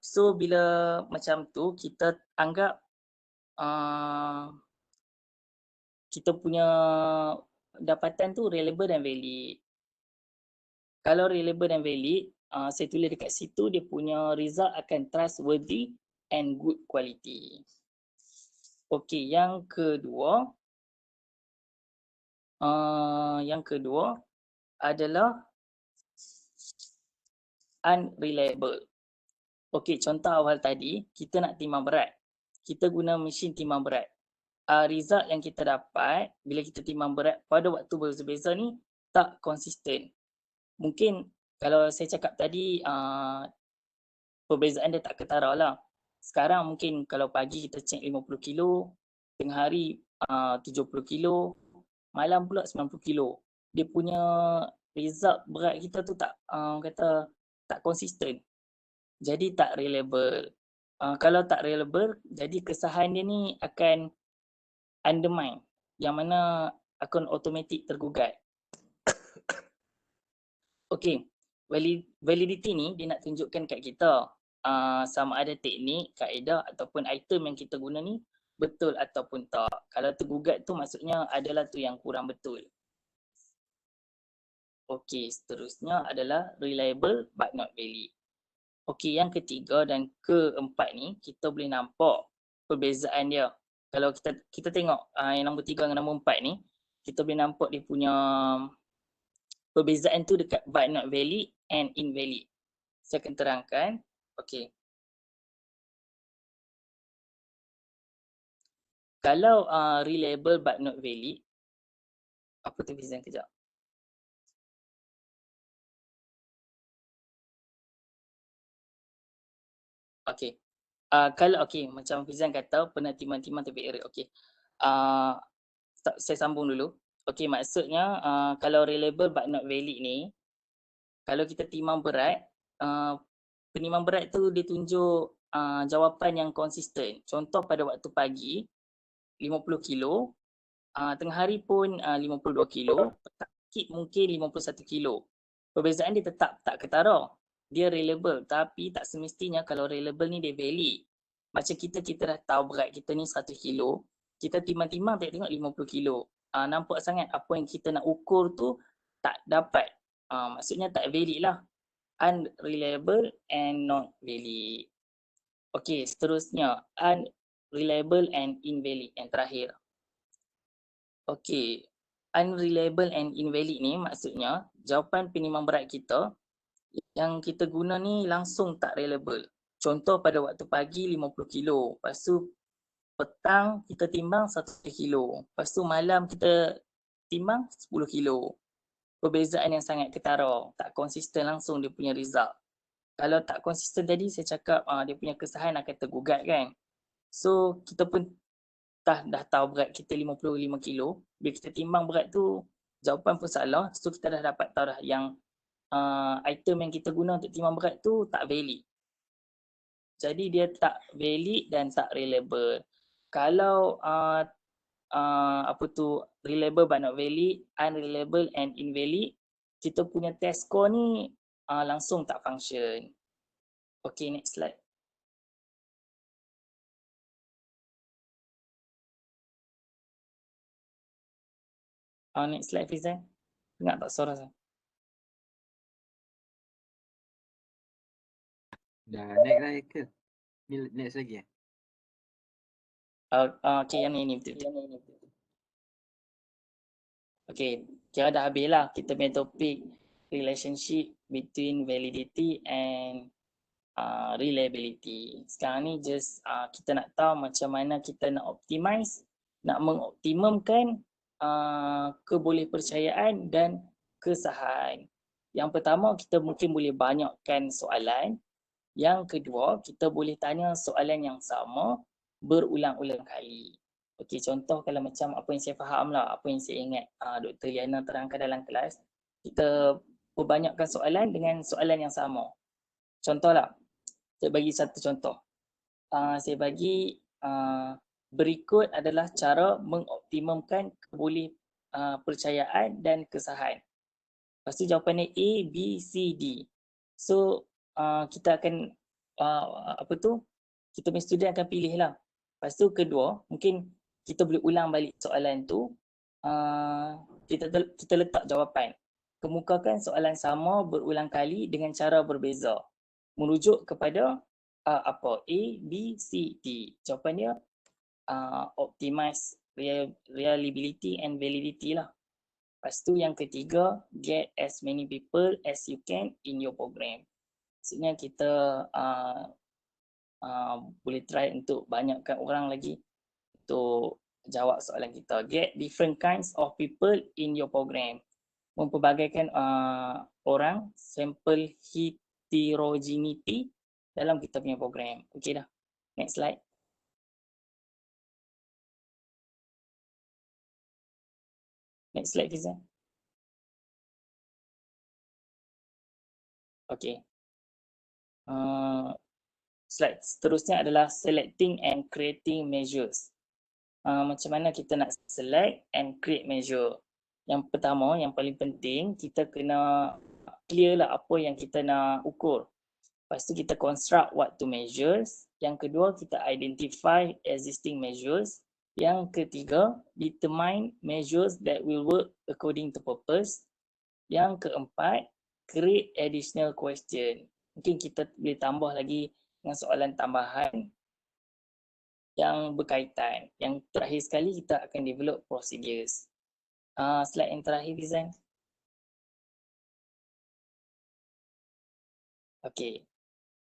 So bila macam tu, kita anggap kita punya dapatan tu reliable dan valid. Kalau reliable dan valid, saya tulis dekat situ dia punya result akan trustworthy and good quality. Okey, yang kedua adalah unreliable. Okey, contoh awal tadi, kita nak timbang berat. Kita guna mesin timbang berat. Result yang kita dapat bila kita timbang berat pada waktu berbeza ni tak konsisten. Mungkin kalau saya cakap tadi perbezaan dia tak ketara lah. Sekarang mungkin kalau pagi kita check 50 kilo, tengah hari 70 kilo, malam pula 90 kilo. Dia punya result berat kita tu tak kata tak konsisten. Jadi tak reliable. Kalau tak reliable, jadi kesahan dia ni akan undermine, yang mana akun automatik tergugat. Okey, validity ni dia nak tunjukkan kat kita sama ada teknik, kaedah ataupun item yang kita guna ni betul ataupun tak. Kalau tergugat tu maksudnya adalah tu yang kurang betul. Okey, seterusnya adalah reliable but not valid. Okey, yang ketiga dan keempat ni kita boleh nampak perbezaan dia. Kalau kita tengok yang nombor 3 dengan nombor 4 ni, kita boleh nampak dia punya perbezaan tu dekat but not valid and invalid. Saya akan terangkan. Okey. Kalau reliable but not valid, apa tu Fizan kejap? Okey. Kalau macam Fizan kata pernah timbang-timbang tapi error. Okey. Saya sambung dulu. Okey, maksudnya kalau reliable but not valid ni, kalau kita timbang berat, penimbang berat tu dia tunjuk jawapan yang konsisten. Contoh pada waktu pagi 50 kilo, tengah hari pun 52 kilo, petang sikit mungkin 51 kilo. Perbezaan dia tetap tak ketara. Dia reliable, tapi tak semestinya kalau reliable ni dia valid. Macam kita dah tahu berat kita ni 100 kilo, kita timbang-timbang tengok 50 kilo. Nampak sangat apa yang kita nak ukur tu tak dapat. Maksudnya tak valid lah. Unreliable and not valid. Okey, seterusnya unreliable and invalid yang terakhir. Okey, unreliable and invalid ni maksudnya jawapan penimbang berat kita yang kita guna ni langsung tak reliable. Contoh pada waktu pagi 50 kilo, lepas tu petang kita timbang 1 kilo, lepas tu malam kita timbang 10 kilo. perbezaan yang sangat ketara, tak konsisten langsung dia punya result. Kalau tak konsisten tadi saya cakap dia punya kesahan akan tergugat kan. So kita pun dah tahu berat kita 55 kilo, bila kita timbang berat tu jawapan pun salah, so kita dah dapat tahu dah yang item yang kita guna untuk timbang berat tu tak valid. Jadi dia tak valid dan tak reliable. Kalau apa tu reliable but not valid, unreliable and invalid, kita punya test score ni langsung tak function. Okay, next slide. Next slide Fizan. Dengar tak suara saya? Dah naik lah ke? Ni next lagi Okay, yang ni betul. Okay, kira dah habis lah kita punya topik relationship between validity and reliability. Sekarang ni just kita nak tahu macam mana kita nak optimize, nak mengoptimumkan kebolehpercayaan dan kesahan. Yang pertama, kita mungkin boleh banyakkan soalan. Yang kedua, kita boleh tanya soalan yang sama berulang-ulang kali. Okey, contoh kalau macam apa yang saya faham lah, apa yang saya ingat Dr. Liana terangkan dalam kelas, kita perbanyakkan soalan dengan soalan yang sama. Contohlah, saya bagi satu contoh. Saya bagi berikut adalah cara mengoptimumkan kebolehpercayaan dan kesahan. Lepas tu jawapannya A, B, C, D. So kita akan kita punya student akan pilih lah. Lepas tu kedua, mungkin kita boleh ulang balik soalan tu. Kita letak jawapan. Kemukakan soalan sama berulang kali dengan cara berbeza. Merujuk kepada apa? A, B, C, D. Jawapannya optimize reliability and validity lah. Lepas tu yang ketiga, get as many people as you can in your program. Maksudnya kita boleh try untuk banyakkan orang lagi untuk jawab soalan kita. Get different kinds of people in your program. Mempelbagaikan orang, sampel heterogeneity dalam kita punya program. Okey dah. Next slide. Next slide, Fizan. Okey. Slide seterusnya adalah selecting and creating measures. Macam mana kita nak select and create measure. Yang pertama, yang paling penting, kita kena clear lah apa yang kita nak ukur. Lepas tu kita construct what to measures. Yang kedua, kita identify existing measures. Yang ketiga, determine measures that will work according to purpose. Yang keempat, create additional question. Mungkin kita boleh tambah lagi dengan soalan tambahan yang berkaitan. Yang terakhir sekali, kita akan develop procedures. Slide yang terakhir, Fizan. Okay.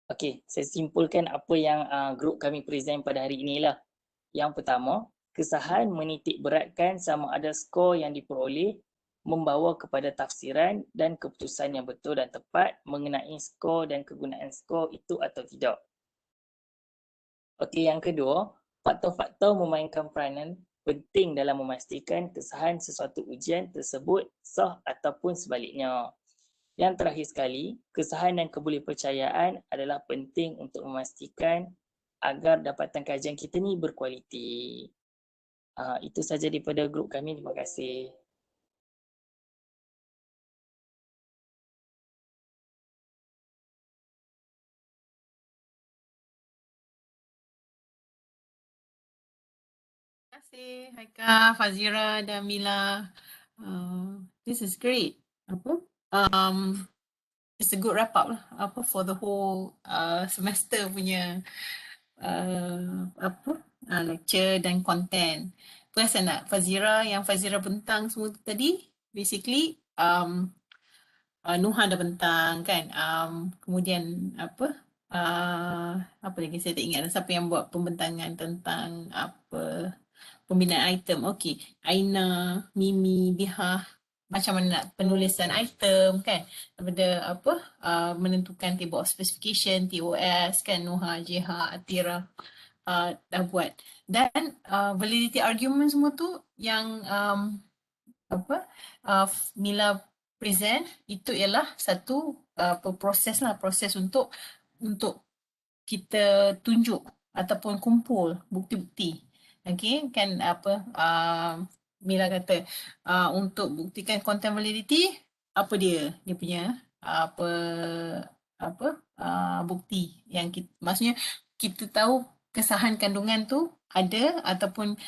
Okay, saya simpulkan apa yang grup kami present pada hari inilah. Yang pertama, kesahan menitik beratkan sama ada skor yang diperoleh membawa kepada tafsiran dan keputusan yang betul dan tepat mengenai skor dan kegunaan skor itu atau tidak. Okey, yang kedua, faktor-faktor memainkan peranan penting dalam memastikan kesahan sesuatu ujian tersebut sah ataupun sebaliknya. Yang terakhir sekali, kesahan dan kebolehpercayaan adalah penting untuk memastikan agar dapatan kajian kita ni berkualiti. Itu saja daripada grup kami. Terima kasih. Terima kasih Haika, Fazira dan Mila. This is great. It's a good wrap up lah. For the whole semester punya lecture dan content. Perasan tak Fazira yang Fazira bentang semua tadi? Basically Nuha dah bentang kan. Kemudian apa lagi saya tak ingat siapa yang buat pembentangan tentang pembinaan item. Okey, Aina, Mimi, Biha, macam mana nak penulisan item kan, daripada menentukan table of specification, TOS kan, Noha, JH, Atira dah buat. Dan validity argument semua tu yang Mila present itu ialah satu proses untuk kita tunjuk ataupun kumpul bukti-bukti. Okey, kan Mila kata untuk buktikan content validity, apa dia punya bukti yang kita, maksudnya kita tahu kesahan kandungan tu ada ataupun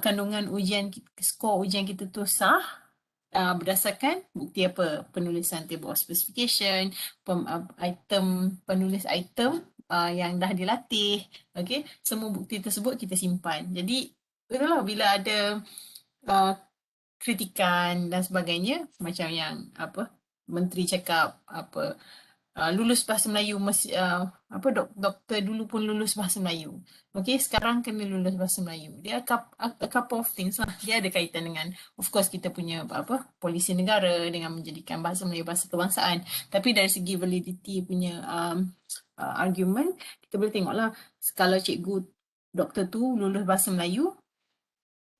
kandungan ujian, skor ujian kita tu sah berdasarkan bukti apa? Penulisan table of specification, penulis item yang dah dilatih. Okay? Semua bukti tersebut kita simpan. Jadi, itulah bila ada kritikan dan sebagainya, macam yang menteri cakap lulus bahasa Melayu doktor dulu pun lulus bahasa Melayu. Okey, sekarang kena lulus bahasa Melayu. Dia a couple of things lah. Dia ada kaitan dengan, of course, kita punya polisi negara dengan menjadikan bahasa Melayu bahasa kebangsaan. Tapi dari segi validity punya argument, kita boleh tengoklah kalau cikgu doktor tu lulus bahasa Melayu,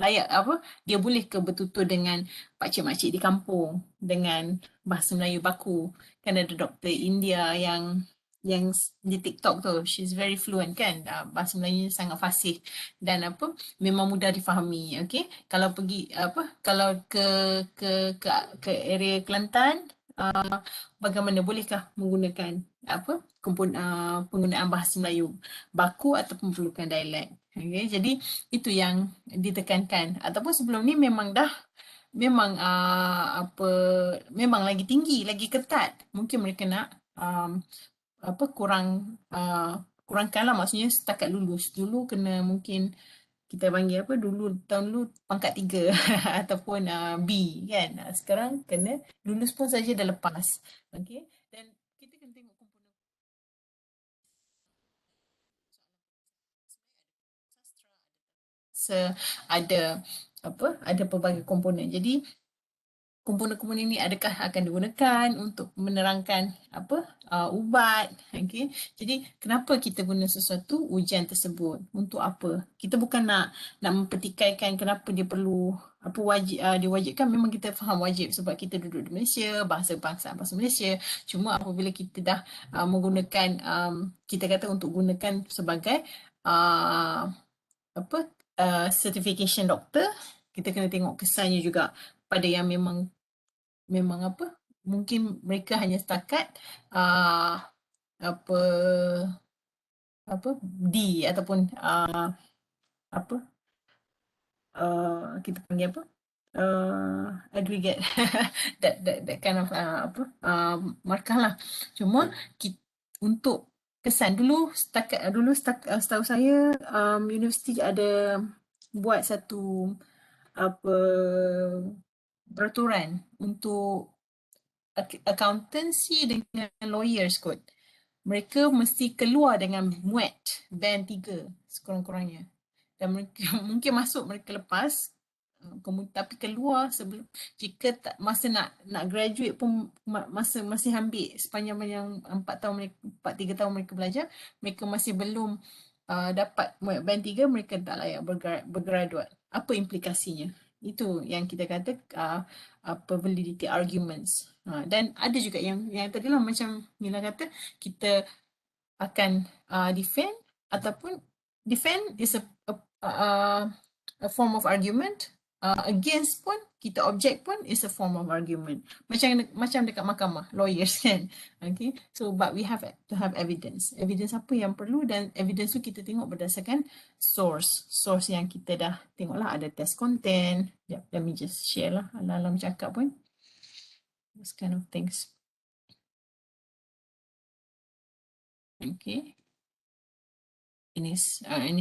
layak dia boleh ke bertutur dengan pakcik-makcik di kampung dengan bahasa Melayu baku. Kan ada doktor India yang di TikTok tu, she's very fluent kan, bahasa Melayu sangat fasih dan memang mudah difahami. Okay, kalau pergi kalau ke area Kelantan, bagaimana, bolehkah menggunakan penggunaan bahasa Melayu baku ataupun perlukan dialek. Okay, jadi itu yang ditekankan. Ataupun sebelum ni memang memang lagi tinggi, lagi ketat. Mungkin mereka nak kurangkanlah, maksudnya setakat lulus. Dulu kena mungkin kita panggil tahun dulu pangkat 3 ataupun B kan. Sekarang kena lulus pun saja dah lepas. Okay, dan kita kena tengok komponen ada pelbagai komponen. Jadi komponen-komponen ini adakah akan digunakan untuk menerangkan ubat. Okay. Jadi kenapa kita guna sesuatu ujian tersebut, untuk apa? Kita bukan nak mempertikaikan kenapa dia perlu diwajibkan. Memang kita faham wajib sebab kita duduk di Malaysia, bahasa Malaysia. Cuma apabila kita dah menggunakan, kita kata untuk gunakan sebagai certification doktor, kita kena tengok kesannya juga pada yang memang mungkin mereka hanya setakat D ataupun kita panggil aggregate that kind of markah lah. Cuma untuk kesan setahu saya universiti ada buat satu peraturan untuk accountancy dengan lawyers kot. Mereka mesti keluar dengan MUET band 3 sekurang-kurangnya. Dan mereka mungkin masuk mereka lepas, tapi keluar sebelum, jika masa nak graduate pun masih ambil sepanjang 3 tahun mereka belajar, mereka masih belum dapat band 3, mereka tak layak bergraduate. Apa implikasinya? Itu yang kita kata validity arguments. Dan ada juga yang tadilah macam Mila kata, kita akan defend ataupun defend is a form of argument. Against pun, kita object pun is a form of argument. Macam dekat mahkamah, lawyers kan. Okay, so but we have to have evidence. Evidence apa yang perlu, dan evidence tu kita tengok berdasarkan source yang kita dah tengok lah. Ada test content. Let me just share lah alam cakap pun. Those kind of things. Okay. Ini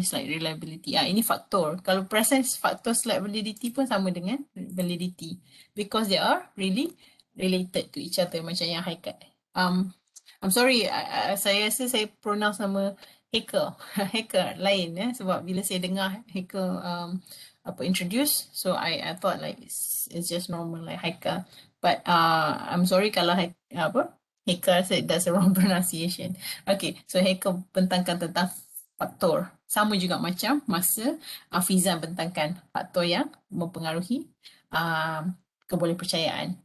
slide reliability. Ini faktor. Kalau perasan faktor slide validity pun sama dengan validity. Because they are really related to each other, macam yang Haikat. I'm sorry, saya rasa saya pronounce nama hacker lain sebab bila saya dengar hacker introduce. So I thought like it's just normal like Haikal. But I'm sorry kalau Haikal said that's the wrong pronunciation. Okay, so Haikal bentangkan tentang faktor. Sama juga macam masa Fizan bentangkan faktor yang mempengaruhi kebolehpercayaan.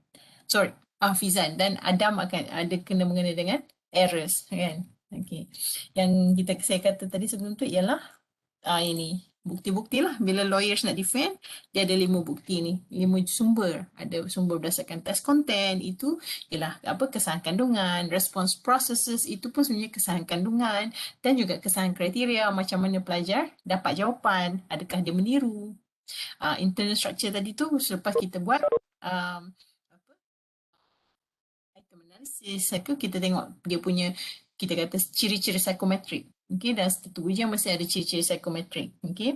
Sorry, Fizan dan Adam akan ada kena-mengena dengan errors kan. Okay. Yang saya kata tadi sebelum tu ialah ini bukti-bukti lah. Bila lawyers nak defend, dia ada 5 bukti ni, 5 sumber. Ada sumber berdasarkan test content, itu ialah kesahan kandungan, response processes, itu pun sebenarnya kesahan kandungan, dan juga kesahan kriteria, macam mana pelajar dapat jawapan, adakah dia meniru. Internal structure tadi tu selepas kita buat item analysis, kita tengok dia punya, kita kata ciri-ciri psikometrik. Okay, dan setiap ujian mesti ada ciri-ciri psikometrik. Okay,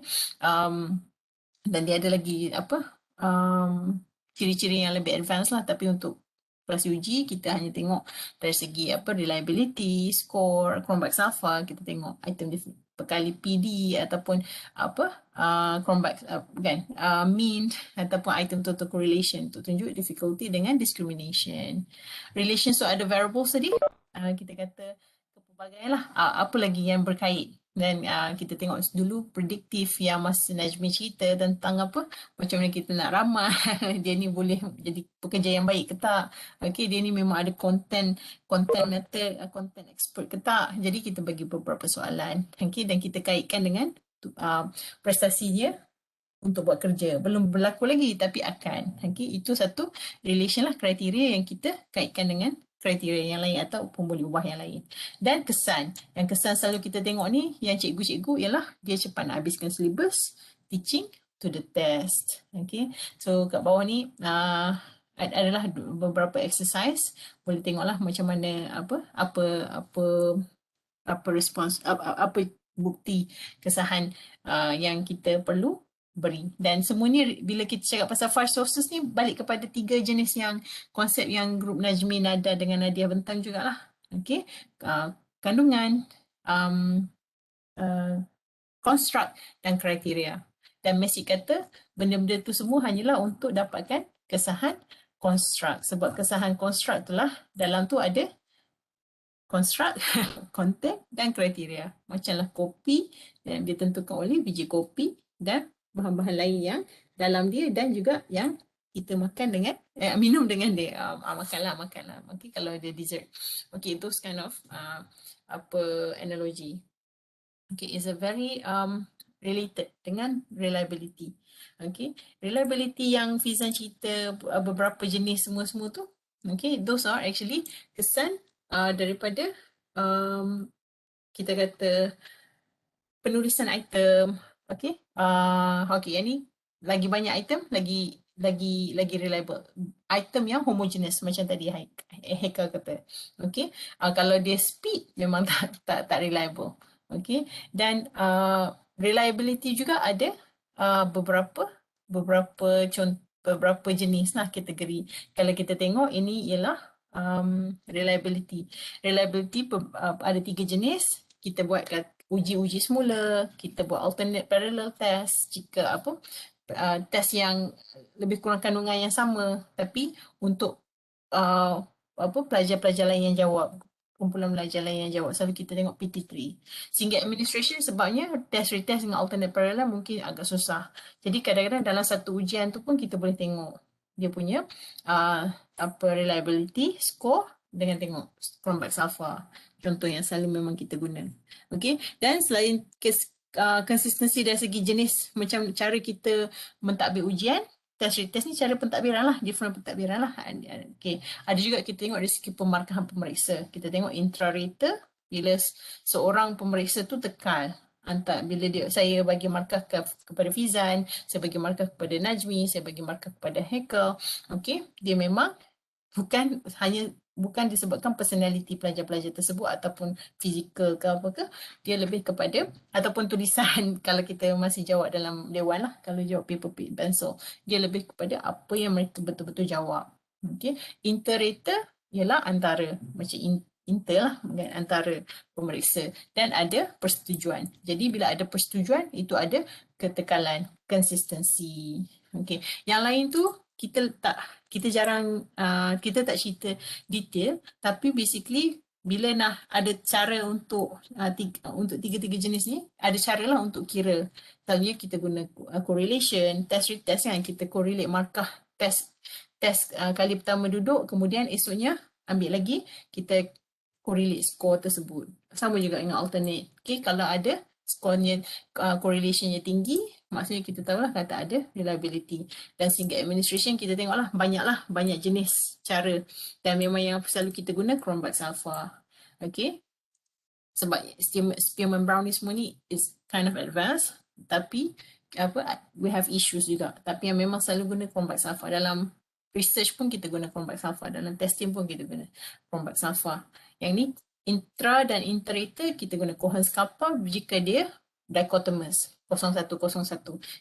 dan dia ada lagi ciri-ciri yang lebih advance lah. Tapi untuk kelas uji kita hanya tengok dari segi reliability, score, Cronbach's alpha. Kita tengok item perkali PD ataupun Cronbach's mean ataupun item total correlation untuk tunjuk difficulty dengan discrimination. Relation, so ada variables tadi. Kita kata pelbagai lah, apa lagi yang berkait. Dan kita tengok dulu prediktif yang Mas Najmi cerita tentang macam mana kita nak ramal dia ni boleh jadi pekerja yang baik ke tak. Okay, dia ni memang ada content expert ke tak. Jadi kita bagi beberapa soalan. Okay, dan kita kaitkan dengan prestasi dia untuk buat kerja. Belum berlaku lagi tapi akan. Okay, itu satu relation lah, kriteria yang kita kaitkan dengan kriteria yang lain ataupun boleh ubah yang lain. Dan kesan. Yang kesan selalu kita tengok ni, yang cikgu-cikgu ialah dia cepat nak habiskan syllabus, teaching to the test. Okay. So kat bawah ni adalah beberapa exercise. Boleh tengoklah macam mana apa respons, apa bukti kesahan yang kita perlu beri. Dan semua ni bila kita cakap pasal 5 sources ni balik kepada 3 jenis yang konsep yang grup Najmi, Nada dengan Nadia bentang jugalah. Okay. Kandungan, construct dan kriteria. Dan Messi kata benda-benda tu semua hanyalah untuk dapatkan kesahan construct. Sebab kesahan construct itulah dalam tu ada construct, content dan kriteria. Macamlah kopi yang ditentukan oleh biji kopi dan bahan-bahan lain yang dalam dia dan juga yang kita makan dengan minum dengan dia. Makanlah. Okay, kalau ada dessert. Okay, those kind of analogy. Okay, is a very related dengan reliability. Okay, reliability yang Fizan cerita beberapa jenis semua tu. Okay, those are actually kesan daripada kita kata penulisan item. Okay, yang ni lagi banyak item, lagi reliable. Item yang homogeneous macam tadi Haikal kata. Okay, kalau dia speed memang tak reliable. Okay, dan reliability juga ada beberapa jenis lah kategori. Kalau kita tengok ini ialah reliability. Reliability ada 3 jenis. Kita buat uji semula, kita buat alternate parallel test jika test yang lebih kurang kandungan yang sama, tapi untuk pelajar-pelajar lain yang jawab, kumpulan pelajar lain yang jawab, selalu kita tengok PT3. Sehingga administration sebabnya test retest dengan alternate parallel mungkin agak susah. Jadi kadang-kadang dalam satu ujian tu pun kita boleh tengok dia punya reliability score dengan tengok Cronbach's alpha. Contoh yang selalu memang kita guna. Okay. Dan selain konsistensi dari segi jenis macam cara kita mentadbir ujian, test retest ni cara pentadbiran lah, different pentadbiran lah. Okay. Ada juga kita tengok dari segi pemarkahan pemeriksa. Kita tengok intra-rater bila seorang pemeriksa tu tekal. Bila saya bagi markah kepada Fizan, saya bagi markah kepada Najmi, saya bagi markah kepada Haikal. Okay. Dia memang bukan disebabkan personality pelajar-pelajar tersebut ataupun fizikal ke apa ke, dia lebih kepada ataupun tulisan kalau kita masih jawab dalam dewan lah, kalau jawab paper pencil, dia lebih kepada apa yang mereka betul-betul jawab. Okay. Inter-rater ialah antara macam inter lah antara pemeriksa dan ada persetujuan. Jadi bila ada persetujuan itu ada ketekalan, konsistensi. Okey. Yang lain tu kita jarang kita tak cerita detail, tapi basically bila nak ada cara untuk untuk tiga-tiga jenis ni, ada cara lah untuk kira. Selalunya kita guna correlation, test retest kan, kita correlate markah test kali pertama duduk, kemudian esoknya ambil lagi, kita correlate skor tersebut. Sama juga dengan alternate. Okay, kalau ada skornya correlationnya tinggi, maksudnya kita tahulah kata ada reliability. Dan sehingga administration kita tengoklah banyak jenis cara. Dan memang yang selalu kita guna Cronbach's alpha. Okay. Sebab Spearman Brown ni semua ni is kind of advanced, tapi we have issues juga. Tapi yang memang selalu guna Cronbach's alpha. Dalam research pun kita guna Cronbach's alpha, dalam testing pun kita guna Cronbach's alpha. Yang ni intra dan interator kita guna Cohen's kappa jika dia dichotomous 0101.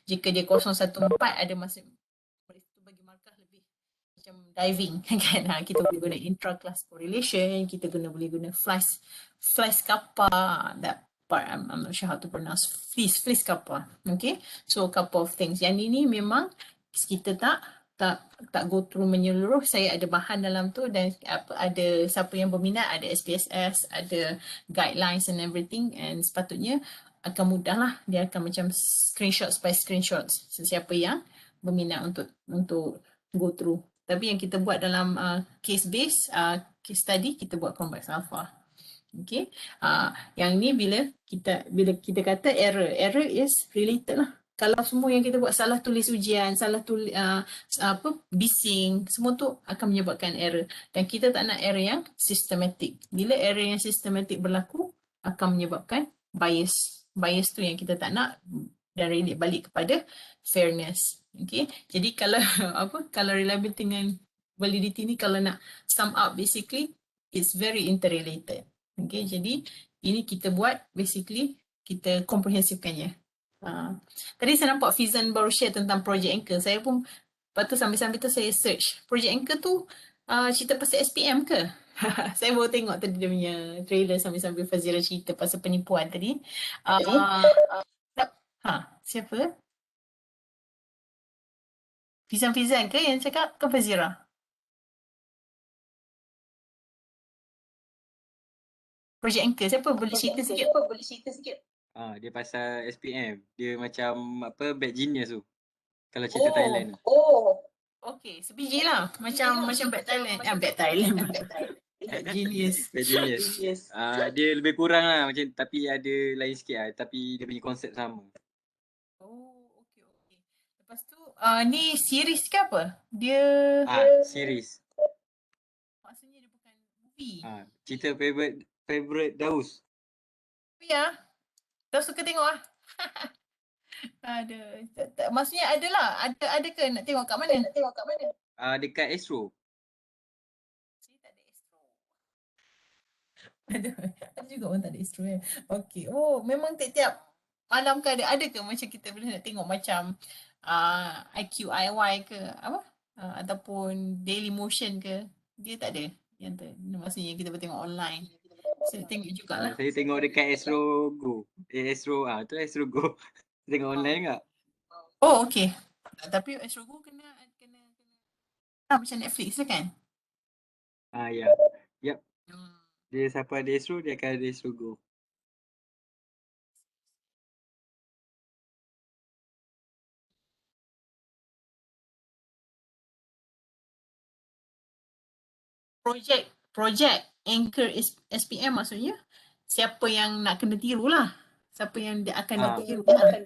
Jika dia 014 ada masa itu bagi markah lebih macam diving kan. Kita boleh guna intra-class correlation, kita boleh guna Fleiss kappa, that part I'm not sure how to pronounce, Fleiss kappa. Okay, so a couple of things. Yang ini memang kita tak go through menyeluruh. Saya ada bahan dalam tu dan ada siapa yang berminat, ada SPSS, ada guidelines and everything, and sepatutnya akan mudah lah. Dia akan macam screenshots by screenshots. Sesiapa yang berminat untuk go through. Tapi yang kita buat dalam case base, case study, kita buat Cronbach's alpha. Okay. Yang ni bila kita kata error is related lah. Kalau semua yang kita buat salah tulis ujian, salah tulis bising, semua tu akan menyebabkan error. Dan kita tak nak error yang systematic. Bila error yang systematic berlaku, akan menyebabkan bias. Bias tu yang kita tak nak dan relate balik kepada fairness. Okay. Jadi kalau kalau reliability dengan validity ni, kalau nak sum up basically, it's very interrelated. Okay. Jadi ini kita buat basically, kita komprehensifkannya. Tadi saya nampak Fizan baru share tentang Project Anchor. Saya pun lepas tu sambil-sambil tu saya search. Project Anchor tu cerita pasal SPM ke? Saya baru tengok tadi dia punya trailer sambil-sambil Fazira cerita pasal penipuan tadi. Siapa? Fizan ke yang cakap ke Fazira? Project Anchor, siapa boleh cerita sikit? Dia pasal SPM. Dia macam bad genius tu. Kalau cerita Thailand. Okay, sebiji lah. Macam Bad Thailand. Bad Thailand. Bad Genius. Bad genius. Dia lebih kurang lah macam, tapi ada lain sikit lah. Tapi dia punya konsep sama. Okay. Lepas tu, ni series ke apa? Dia... Series. Maksudnya dia bukan movie. Cerita favorite Daus. Ya. Dah suka tengok lah. Maksudnya adalah. Ada ke nak tengok kat mana? Dekat Astro. Saya tak ada Astro. Ada juga orang tak ada Astro kan. Okay. Memang tiap-tiap malam ke ada ke macam kita boleh nak tengok macam IQIY ke apa? Ataupun Daily Motion ke. Dia tak ada. Yang tu. Maksudnya kita boleh tengok online. Saya tengok jugalah. Saya tengok dekat Astro Go. Tu Astro Go. Tengok online tak? Okay. Tapi Astro Go kena macam Netflix lah kan? Ya. Yep. Dia siapa ada Astro, dia akan ada Astro Go. Project Anchor SPM maksudnya siapa yang nak kena tiru lah. Siapa yang dia akan ditiru lah.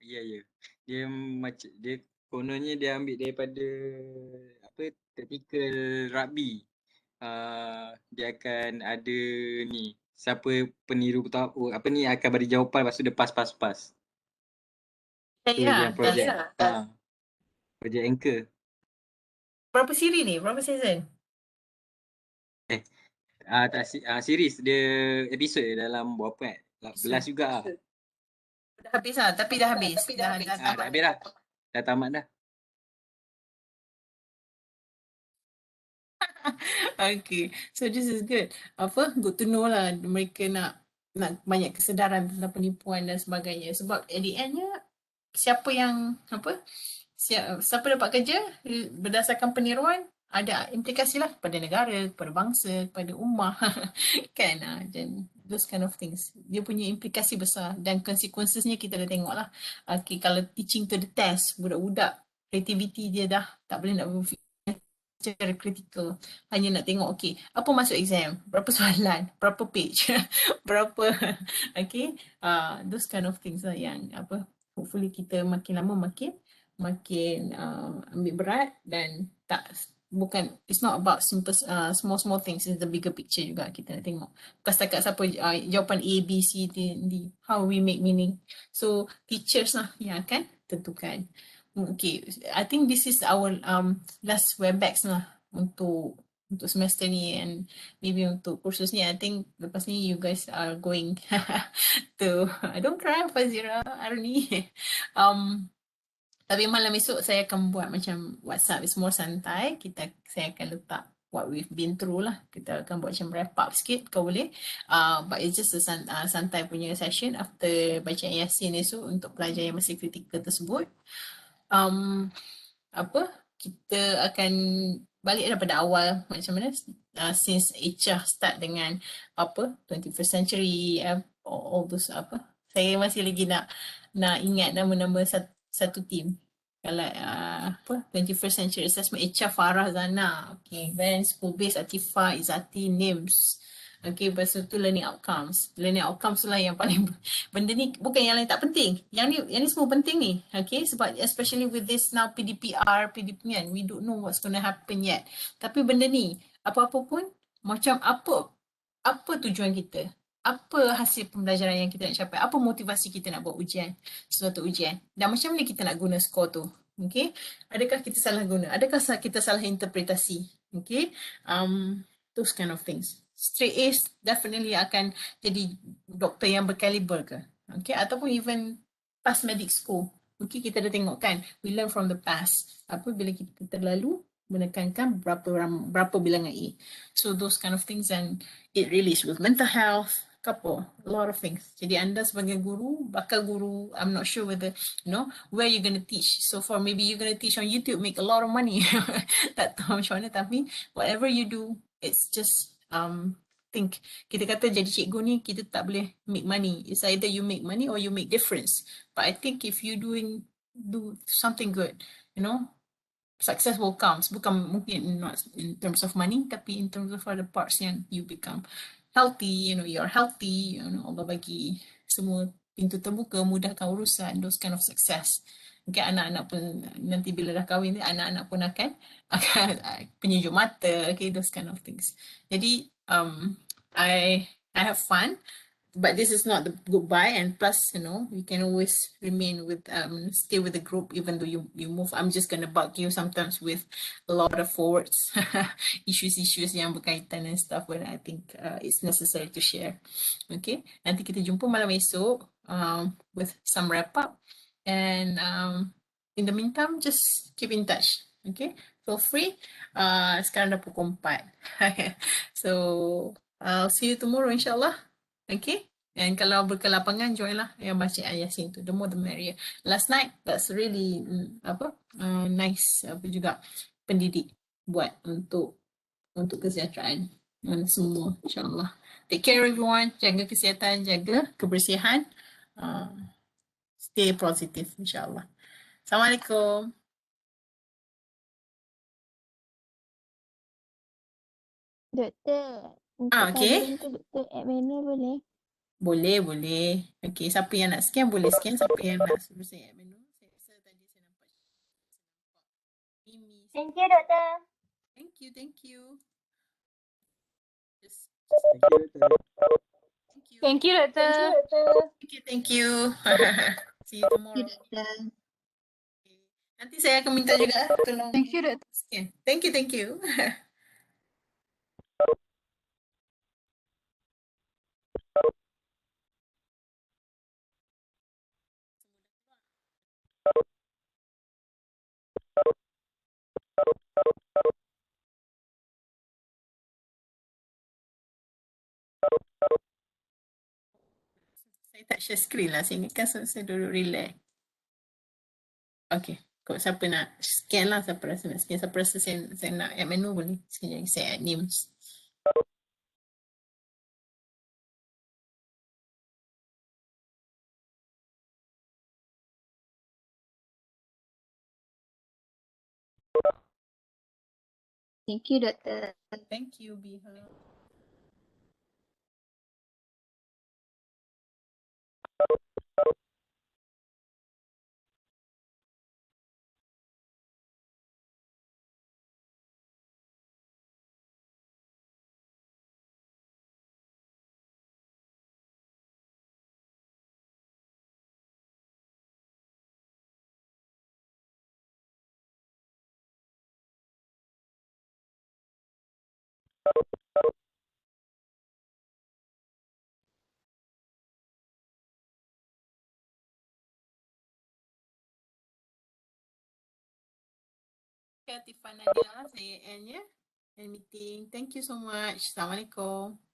Ya. Dia macam, dia kononnya dia ambil daripada tactical rugby. Dia akan ada ni, siapa peniru akan bagi jawapan, lepas tu dia pass. Ya. Project Anchor. Berapa siri ni? Berapa season? Series dia episod dalam berapa 11 juga lah. Dah habis lah, tapi dah habis. Dah habis dah. Dah tamat dah. Okay, so this is good. Good to know lah mereka nak banyak kesedaran tentang penipuan dan sebagainya. Sebab at the end-nya, siapa yang siapa dapat kerja berdasarkan peniruan, ada implikasi lah kepada negara, kepada bangsa, kepada ummah. Kan? Dan those kind of things. Dia punya implikasi besar dan consequences-nya kita dah tengok lah. Okay, kalau teaching to the test, budak-budak kreativiti dia dah tak boleh nak berfikir secara kritikal, hanya nak tengok okay apa masuk exam, berapa soalan, berapa page, berapa okay, those kind of things lah yang hopefully kita makin lama makin ambil berat dan bukan, it's not about simple small things, it's the bigger picture juga kita nak tengok. Bukan setakat siapa jawapan A, B, C, D, how we make meaning. So teachers lah yang akan tentukan. Okay, I think this is our last Webex lah untuk semester ni, and maybe untuk kursus ni. I think lepas ni you guys are going to don't cry Fazira, Arni. Tapi malam esok saya akan buat macam WhatsApp, it's more santai. Saya akan letak what we've been through lah. Kita akan buat macam wrap up sikit kalau boleh. But it's just a santai punya session after bacaan Yasin esok untuk pelajar yang masih kritikal tersebut. Kita akan balik daripada awal macam mana since HR start dengan 21st century, all those saya masih lagi nak ingat nama-nama satu team. Kalau 21st century assessment, HR Farah Zana, okay, then school based Atifah Izati NIMS. Okay, lepas tu learning outcomes. Learning outcomes lah yang paling, benda ni bukan yang lain tak penting. Yang ni semua penting ni. Okay, sebab especially with this now PDPR, PDP kan, we don't know what's going to happen yet. Tapi benda ni, apa-apa pun, macam apa tujuan kita? Apa hasil pembelajaran yang kita nak capai? Apa motivasi kita nak buat ujian? Suatu ujian. Dan macam mana kita nak guna skor tu? Okay, adakah kita salah guna? Adakah kita salah interpretasi? Okay, those kind of things. Straight A's definitely akan jadi doktor yang berkaliber ke? Okay, ataupun even past medic school. Okay, kita dah tengok kan, we learn from the past. Bila kita terlalu menekankan berapa bilangan A. So those kind of things, and it relates with mental health, a lot of things. Jadi anda sebagai guru, bakal guru, I'm not sure whether, where you're going to teach. So far, maybe you're going to teach on YouTube, make a lot of money. Tak tahu macam mana, tapi whatever you do, it's just, think, kita kata jadi cikgu ni, kita tak boleh make money. It's either you make money or you make difference. But I think if you do something good, success will come. Bukan mungkin not in terms of money, tapi in terms of other parts yang you become healthy, you're healthy, Allah bagi semua pintu terbuka, mudahkan urusan, those kind of success. Okay, anak-anak pun nanti bila dah kahwin, anak-anak pun akan penyejuk mata, okay, those kind of things. Jadi, I have fun. But this is not the goodbye, and plus, you can always remain with, stay with the group even though you move. I'm just gonna bug you sometimes with a lot of forwards, issues yang berkaitan and stuff, but I think it's necessary to share. Okay, nanti kita jumpa malam esok with some wrap up, and in the meantime, just keep in touch. Okay, feel free. Sekarang dah pukul 4. So I'll see you tomorrow, insyaAllah. Okay, and kalau berkelapangan, join lah yang baca ayat Yasin tu. The more the merrier. Last night, that's really nice juga pendidik buat untuk kesejahteraan semua, insyaAllah. Take care everyone, jaga kesihatan, jaga kebersihan, stay positive, insyaAllah. Assalamualaikum. Doktor, untuk Okay. kalian tu doktor add mana boleh? Boleh. Okay, siapa yang nak scan boleh scan. Siapa yang nak suruh saya add menu, saya rasa tadi saya nampak Mimi. Thank you, Doktor. Thank you. Just Thank you, Doktor. Thank you. See you tomorrow. Okay. Nanti saya akan minta juga tolong. Thank you, Doktor. Scan. Thank you. Saya tak share screen lah. Saya ingatkan saya duduk relax. Okay. Kalau siapa nak scan lah, siapa rasa nak scan. Siapa rasa saya nak add menu boleh. Sekejap saya add names. Thank you, Doktor. Thank you, Biha. Okay, Atifah Nadia, saya end ya. End meeting. Thank you so much. Assalamualaikum.